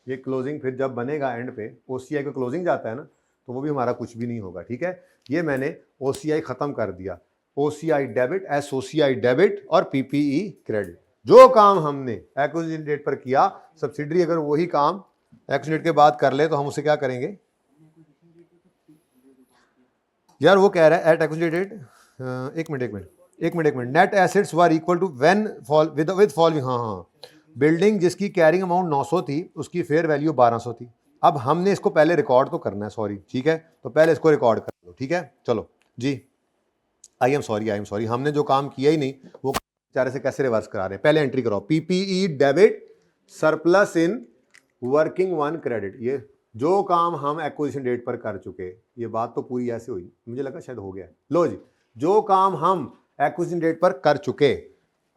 ये क्लोजिंग फिर जब बनेगा एंड पे, ओसीआई को क्लोजिंग जाता है ना, तो वो भी हमारा कुछ भी नहीं होगा। ठीक है, ये मैंने ओसीआई खत्म कर दिया, ओसीआई डेबिट, एसओसीआई डेबिट और पीपीई क्रेडिट। जो काम हमने एक्विजिशन डेट पर किया, सब्सिडरी अगर वही काम एक्विजिशन डेट के बाद कर ले तो हम उसे क्या करेंगे? यार वो कह रहा है एट एक्विजिशन डेट, एक मिनट, net assets were equal to when fall with following. हाँ, बिल्डिंग जिसकी कैरिंग अमाउंट 900 थी, उसकी फेयर वैल्यू 1200 थी। अब हमने इसको पहले रिकॉर्ड तो करना है, सॉरी, ठीक है, तो पहले इसको रिकॉर्ड कर लो। ठीक है, चलो जी, आई एम सॉरी, हमने जो काम किया ही नहीं वो बेचारे से कैसे रिवर्स करा रहे हैं। पहले एंट्री कराओ, PPE debit surplus in working one credit. ये जो काम हम एक्विजिशन डेट पर कर चुके, ये बात तो पूरी ऐसे हुई, मुझे लगा शायद हो गया। लो जी, जो काम हम एक्विजिशन डेट पर कर चुके,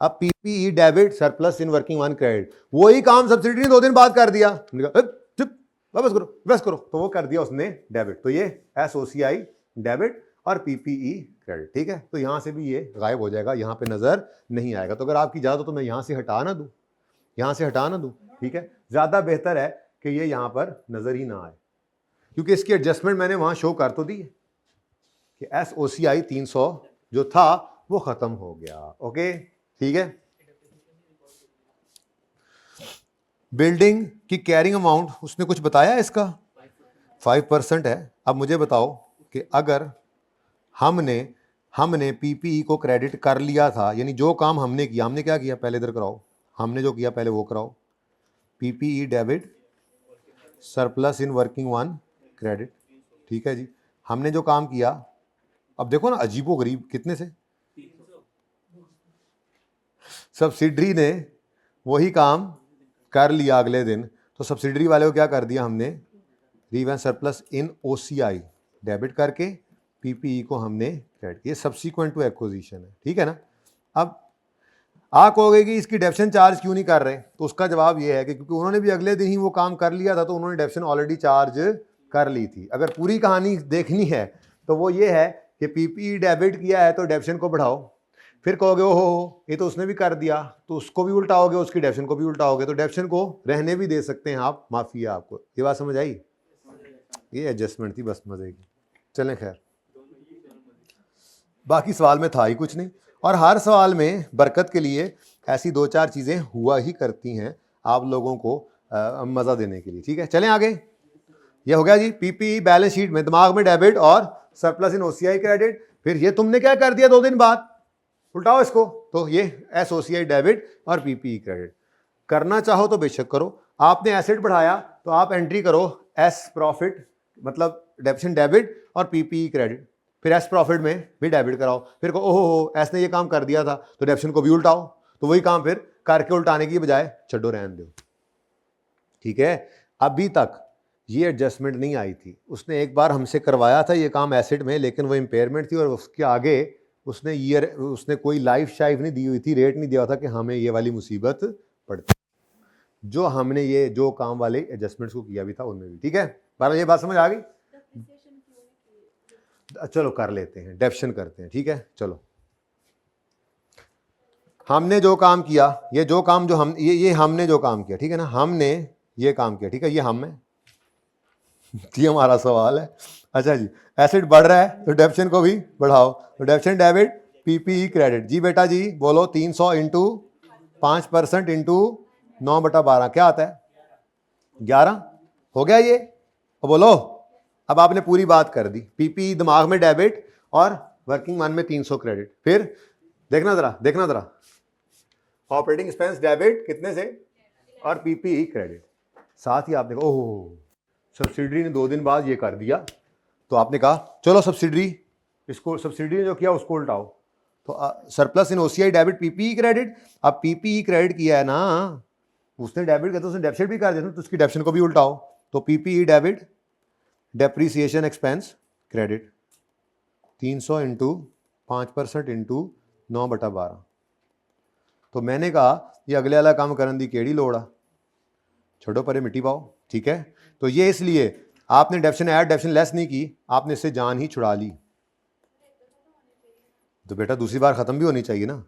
अब PPE debit surplus in working one credit, वही काम सब्सिडी 2 दिन बाद कर दिया, वापस करो, तो वो कर दिया उसने डेबिट। तो ये एसओसीआई डेबिट और पीपीई क्रेडिट। ठीक है, तो यहाँ से भी ये गायब हो जाएगा, यहाँ पे नजर नहीं आएगा। तो अगर आपकी इजाजत हो तो मैं यहाँ से हटा ना दूँ, यहाँ से हटा ना दूँ, ठीक है, ज्यादा बेहतर है कि ये यहाँ पर नजर ही ना आए, क्योंकि इसकी एडजस्टमेंट मैंने वहां शो कर तो दी है कि SOCI 300 जो था वो खत्म हो गया। ओके, ठीक है। बिल्डिंग की कैरिंग अमाउंट उसने कुछ बताया इसका 5% है। अब मुझे बताओ कि अगर हमने पीपीई को क्रेडिट कर लिया था, यानी जो काम हमने किया, हमने क्या किया, पहले इधर कराओ, हमने जो किया पहले वो कराओ, PPE debit surplus in working one credit. ठीक है जी, हमने जो काम किया, अब देखो ना अजीबो गरीब, कितने से सब्सिडरी ने वही काम कर लिया अगले दिन, तो सब्सिडरी वाले को क्या कर दिया हमने, रीवैन सरप्लस इन OCI डेबिट करके पीपीई को हमने क्रेडिट किया, सब्सीक्वेंट टू एक्विजिशन है। ठीक है ना। अब आप कहोगे कि इसकी डेप्शन चार्ज क्यों नहीं कर रहे, तो उसका जवाब ये है कि क्योंकि उन्होंने भी अगले दिन ही वो काम कर लिया था, तो उन्होंने डेप्शन ऑलरेडी चार्ज कर ली थी। अगर पूरी कहानी देखनी है तो वो ये है कि पीपीई डेबिट किया है तो डेप्शन को बढ़ाओ, फिर कहोगे ओहो ये तो उसने भी कर दिया, तो उसको भी उल्टाओगे, उसकी डेप्शन को भी उल्टाओगे, तो डेप्शन को रहने भी दे सकते हैं आप, माफी है आपको। ये बात समझ आई, ये एडजस्टमेंट थी बस मजे की। चलें खैर, बाकी सवाल में था ही कुछ नहीं, और हर सवाल में बरकत के लिए ऐसी 2-4 चीजें हुआ ही करती हैं आप लोगों को मजा देने के लिए। ठीक है, चलें आगे। ये हो गया जी पीपीई बैलेंस शीट में दिमाग में डेबिट और सरप्लस इन OCI क्रेडिट। फिर ये तुमने क्या कर दिया 2 दिन बाद, उल्टाओ इसको, तो ये SOCI डेबिट और पीपीई क्रेडिट। करना चाहो तो बेशक करो, आपने एसेट बढ़ाया तो आप एंट्री करो एस प्रॉफिट, मतलब डेप्शन डेबिट और पीपीई क्रेडिट, फिर एस प्रॉफिट में भी डेबिट कराओ, फिर कहो ओहो एस ने ये काम कर दिया था तो डेप्शन को भी उल्टाओ, तो वही काम फिर करके उल्टाने की बजाय छड्डो रहने दो। ठीक है, अभी तक ये एडजस्टमेंट नहीं आई थी, उसने एक बार हमसे करवाया था ये काम एसेट में, लेकिन वो इंपेयरमेंट थी और उसके आगे उसने कोई लाइफ शाइफ नहीं दी हुई थी, रेट नहीं दिया था कि हमें ये वाली मुसीबत पड़ती, जो हमने ये जो काम वाले एडजस्टमेंट्स को किया भी था उनमें भी। ठीक है, बहरहाल ये बात समझ आ गई। चलो कर लेते हैं, डेप्शन करते हैं। ठीक है, चलो हमने जो काम किया, ये जो काम जो हम ये हमने जो काम किया, ठीक है ना, हमने ये काम किया, ठीक है, ये हम है, ये हमारा सवाल है। अच्छा जी, एसेट बढ़ रहा है तो डेप्शन को भी बढ़ाओ, तो डेप्शन डेबिट पीपीई क्रेडिट। जी बेटा जी बोलो, 300 इंटू 5% इंटू 9/12 क्या आता है, 11 हो गया ये। अब बोलो, अब आपने पूरी बात कर दी, पीपीई दिमाग में डेबिट और वर्किंग वन में 300 क्रेडिट। फिर देखना जरा ऑपरेटिंग एक्सपेंस डेबिट कितने से और पीपीई क्रेडिट, साथ ही आपने कहा ओह सब्सिडरी ने 2 दिन बाद ये कर दिया, तो आपने कहा चलो सब्सिडरी ने जो किया उसको उल्टाओ, तो सरप्लस इन OCI डेबिट पीपीई क्रेडिट। अब पीपीई क्रेडिट किया है ना, उसने डेबिट किया तो उसने डेप्शन भी कर दिया, तो उसकी डेप्शन को भी उल्टाओ, तो PPE debit depreciation expense credit 300 into 5% into 9/12। तो मैंने कहा ये अगले वाला काम करने दी केड़ी लोड़ आ, छोड़ो परे मिट्टी पाओ। ठीक है, तो ये इसलिए आपने डेप्शन ऐड डेप्शन लेस नहीं की, आपने इससे जान ही छुड़ा ली, तो बेटा दूसरी बार खत्म भी होनी चाहिए ना,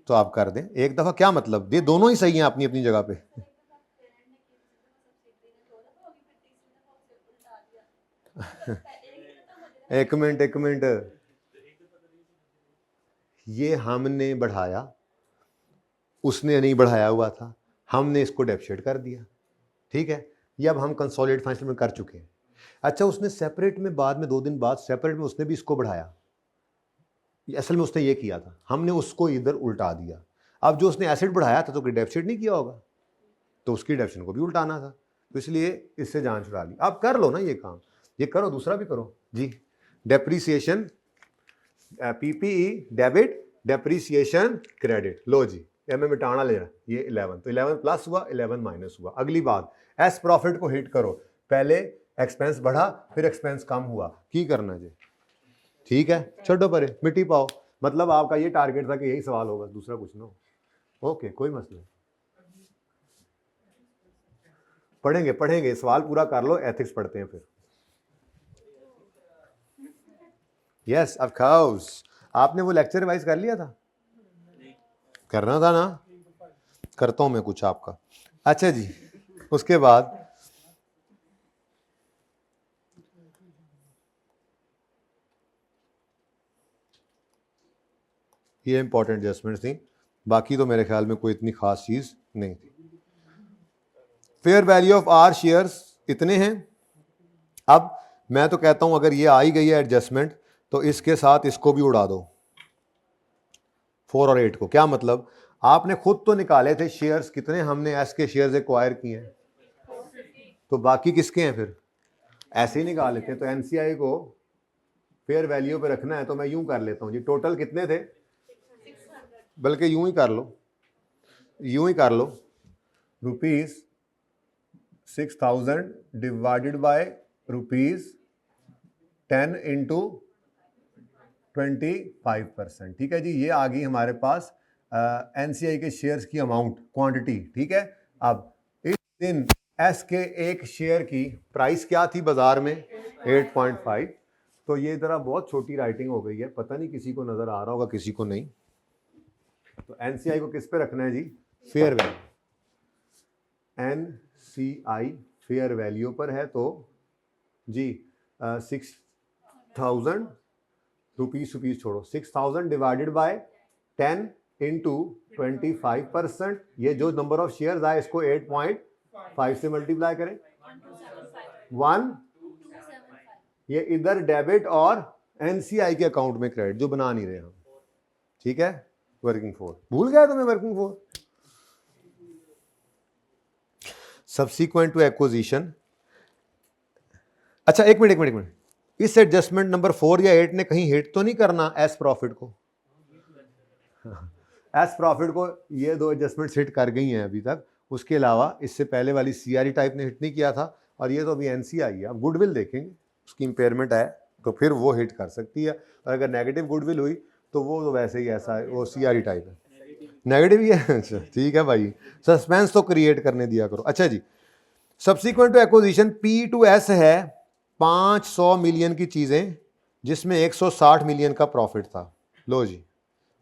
तो आप कर दें एक दफा, क्या मतलब, ये दोनों ही सही हैं अपनी अपनी जगह पे। एक मिनट, ये हमने बढ़ाया, उसने नहीं बढ़ाया हुआ था, हमने इसको डेप्शेट कर दिया। ठीक है, ये अब हम कंसोलिडेटेड फाइनेंशियल में कर चुके हैं। अच्छा, उसने सेपरेट में बाद में 2 दिन बाद सेपरेट में उसने भी इसको बढ़ाया, असल में उसने ये किया था, हमने उसको इधर उल्टा दिया। अब जो उसने एसिड बढ़ाया था तो डेप्शेट नहीं किया होगा, तो उसकी डेप्शन को भी उल्टाना था, तो इसलिए इससे जान छुड़ा ली। आप कर लो ना ये काम, ये करो, दूसरा भी करो जी। Depreciation PPE debit depreciation credit, लो जी ये मैं मिटाना ले रहा, ये 11, तो 11 प्लस हुआ 11 माइनस हुआ। अगली बात एस प्रॉफिट को हिट करो, पहले एक्सपेंस बढ़ा फिर एक्सपेंस कम हुआ, की करना जी। ठीक है, छोड़ो परे मिट्टी पाओ, मतलब आपका ये टारगेट था कि यही सवाल होगा, दूसरा कुछ ना हो। ओके, कोई मसला नहीं, पढ़ेंगे सवाल पूरा कर लो, एथिक्स पढ़ते हैं फिर। Yes of course. आपने वो लेक्चर रिवाइज कर लिया था? करना था ना? करता हूं मैं कुछ आपका। अच्छा जी, उसके बाद ये इंपॉर्टेंट एडजस्टमेंट थी, बाकी तो मेरे ख्याल में कोई इतनी खास चीज नहीं थी। Fair value of R shares इतने हैं। अब मैं तो कहता हूं अगर ये आ ही गई है एडजस्टमेंट तो इसके साथ इसको भी उड़ा दो, 4 और 8 को। क्या मतलब? आपने खुद तो निकाले थे शेयर्स कितने, हमने एस के शेयर्स एक्वायर किए हैं, तो बाकी किसके हैं फिर? ऐसे ही निकाले थे। तो एनसीआई को फेयर वैल्यू पे रखना है तो मैं यूं कर लेता हूं जी, टोटल कितने थे? बल्कि यूं ही कर लो, यूं ही कर लो, ₹6,000 डिवाइडेड बाय ₹10 इंटू 25%। ठीक है जी, ये आ गई हमारे पास एनसीआई के शेयर्स की अमाउंट, क्वांटिटी। ठीक है, अब इस दिन एस के एक शेयर की प्राइस क्या थी बाजार में? 8.5। तो ये जरा बहुत छोटी राइटिंग हो गई है, पता नहीं किसी को नजर आ रहा होगा, किसी को नहीं। तो एनसीआई को किस पे रखना है जी? Fair value. NCI fair value पर है तो जी 6,000 रुपीज छोड़ो, 6,000 डिवाइडेड बाय 10 इंटू 25%। ये जो नंबर ऑफ शेयर्स आए इसको 8.5 से मल्टीप्लाई करें, 1। ये इधर डेबिट और एनसीआई के अकाउंट में क्रेडिट, जो बना नहीं रहे हम। ठीक है, वर्किंग फोर भूल गया तो मैं working four. Subsequent to acquisition. अच्छा एक मिनट, इस एडजस्टमेंट नंबर 4 या 8 ने कहीं हिट तो नहीं करना एस प्रॉफिट को? एस प्रॉफिट को ये दो एडजस्टमेंट हिट कर गई हैं अभी तक। उसके अलावा इससे पहले वाली सीआरई टाइप ने हिट नहीं किया था, और ये तो अभी एनसीआई है। अब गुडविल देखेंगे, उसकी इंपेयरमेंट है तो फिर वो हिट कर सकती है, और अगर नेगेटिव गुडविल हुई तो वो तो वैसे ही ऐसा है, वो सीआरई टाइप है, नेगेटिव ही है। अच्छा ठीक है भाई, सस्पेंस तो क्रिएट करने दिया करो। अच्छा जी, subsequent to acquisition P to S है 500 मिलियन की चीजें, जिसमें 160 मिलियन का प्रॉफिट था। लो जी,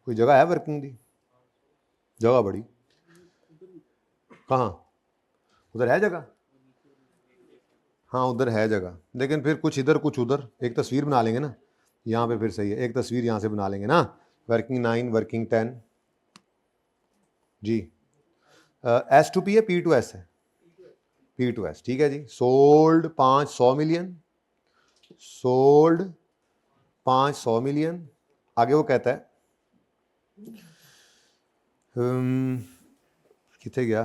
कोई जगह है वर्किंग दी? जगह बड़ी कहाँ? उधर है जगह? हाँ उधर है जगह, लेकिन फिर कुछ इधर कुछ उधर। एक तस्वीर बना लेंगे ना यहाँ पे, फिर सही है। एक तस्वीर यहाँ से बना लेंगे ना, वर्किंग 9 वर्किंग 10 जी। एस टू पी है, पी टू एस है? P to S. ठीक है जी, सोल्ड 500 मिलियन, सोल्ड 500 मिलियन। आगे वो कहता है कितने गया?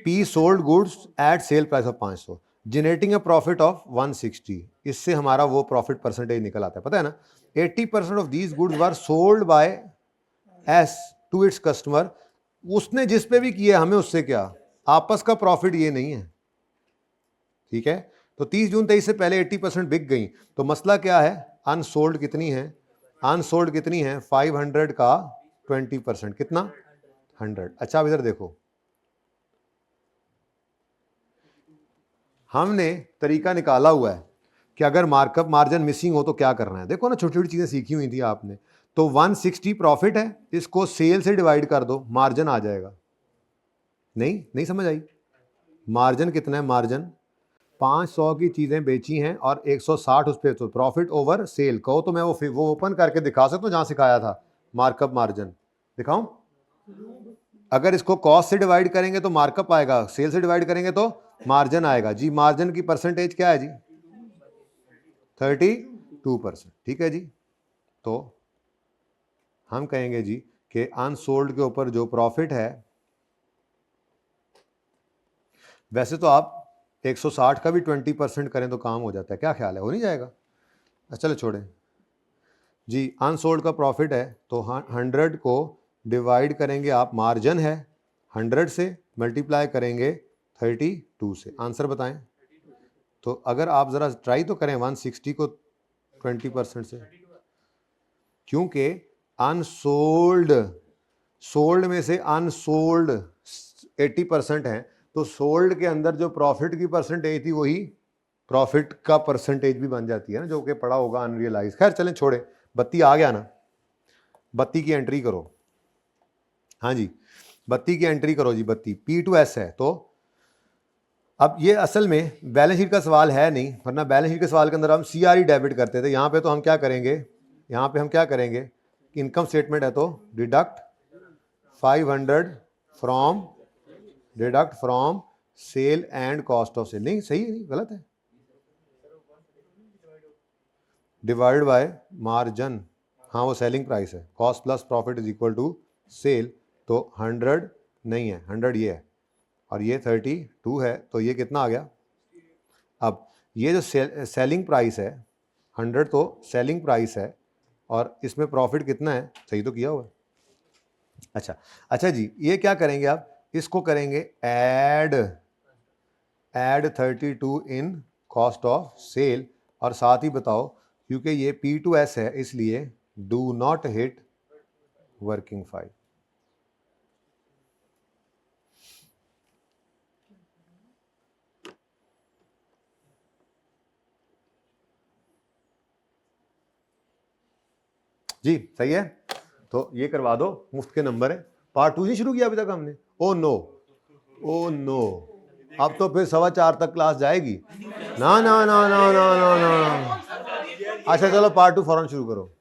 P sold goods at sale price of 500 generating a profit of 160। इससे हमारा वो प्रॉफिट परसेंटेज निकल आता है, पता है ना? 80% of these goods were sold by S to its customer. उसने जिस पे भी किया हमें उससे क्या, आपस का प्रॉफिट ये नहीं है। ठीक है, तो 30 जून 23 से पहले 80% बिक गई। तो मसला क्या है? अनसोल्ड कितनी है? अनसोल्ड कितनी है? 500 का 20%, कितना? 100। अच्छा अब इधर देखो, हमने तरीका निकाला हुआ है कि अगर मार्कअप मार्जिन मिसिंग हो तो क्या करना है। देखो ना, छोटी छोटी चीजें सीखी हुई थी आपने। तो 160 प्रॉफिट है, इसको सेल से डिवाइड कर दो, मार्जिन आ जाएगा। नहीं समझ आई? मार्जिन कितना है? मार्जिन 500 की चीजें बेची हैं और 160 उस पर, तो प्रॉफिट ओवर सेल। कहो तो मैं वो ओपन करके दिखा सकता हूँ जहां सिखाया था मार्कअप मार्जिन, दिखाऊं? अगर इसको कॉस्ट से डिवाइड करेंगे तो मार्कअप आएगा, सेल से डिवाइड करेंगे तो मार्जिन आएगा जी। मार्जिन की परसेंटेज क्या है जी? 32%। ठीक है जी, तो हम कहेंगे जी कि अनसोल्ड के ऊपर जो प्रॉफिट है, वैसे तो आप 160 का भी 20% करें तो काम हो जाता है, क्या ख्याल है? हो नहीं जाएगा? चलो छोड़ें जी। अनसोल्ड का प्रॉफिट है तो 100 को डिवाइड करेंगे आप, मार्जिन है 100 से, मल्टीप्लाई करेंगे 32 से। आंसर बताएं। तो अगर आप ज़रा ट्राई तो करें 160 को 20% से, क्योंकि अनसोल्ड, सोल्ड में से अनसोल्ड 80% है, तो सोल्ड के अंदर जो प्रॉफिट की परसेंटेज थी वही प्रॉफिट का परसेंटेज भी बन जाती है ना, जो कि पड़ा होगा अनरियलाइज। खैर चलें छोड़े, 32 आ गया ना, 32 की एंट्री करो। हाँ जी 32 की एंट्री करो जी, 32 P2S है। तो अब ये असल में बैलेंस शीट का सवाल है नहीं, वरना बैलेंस शीट के सवाल के अंदर हम CRE डेबिट करते थे। यहाँ पे तो हम क्या करेंगे, यहाँ पे हम क्या करेंगे, इनकम स्टेटमेंट है तो deduct 500 from sale and cost of sale. नहीं सही है, नहीं गलत है, डिवाइड बाय मार्जिन। हाँ वो सेलिंग प्राइस है, cost plus profit is equal to sale. तो 100 नहीं है, 100 ये है और ये 32 है, तो ये कितना आ गया। अब ये जो सेलिंग प्राइस है 100 तो सेलिंग प्राइस है और इसमें प्रॉफिट कितना है, सही तो किया हुआ है। अच्छा जी, ये क्या करेंगे आप, इसको करेंगे add 32 in cost of sale, और साथ ही बताओ क्योंकि ये P2S है इसलिए do not hit working file. जी सही है, तो ये करवा दो, मुफ्त के नंबर है। पार्ट 2 नहीं शुरू किया अभी तक हमने। ओ नो, ओ नो, अब तो फिर 4:15 तक क्लास जाएगी। ना ना ना ना ना ना ना। अच्छा चलो पार्ट 2 फौरन शुरू करो।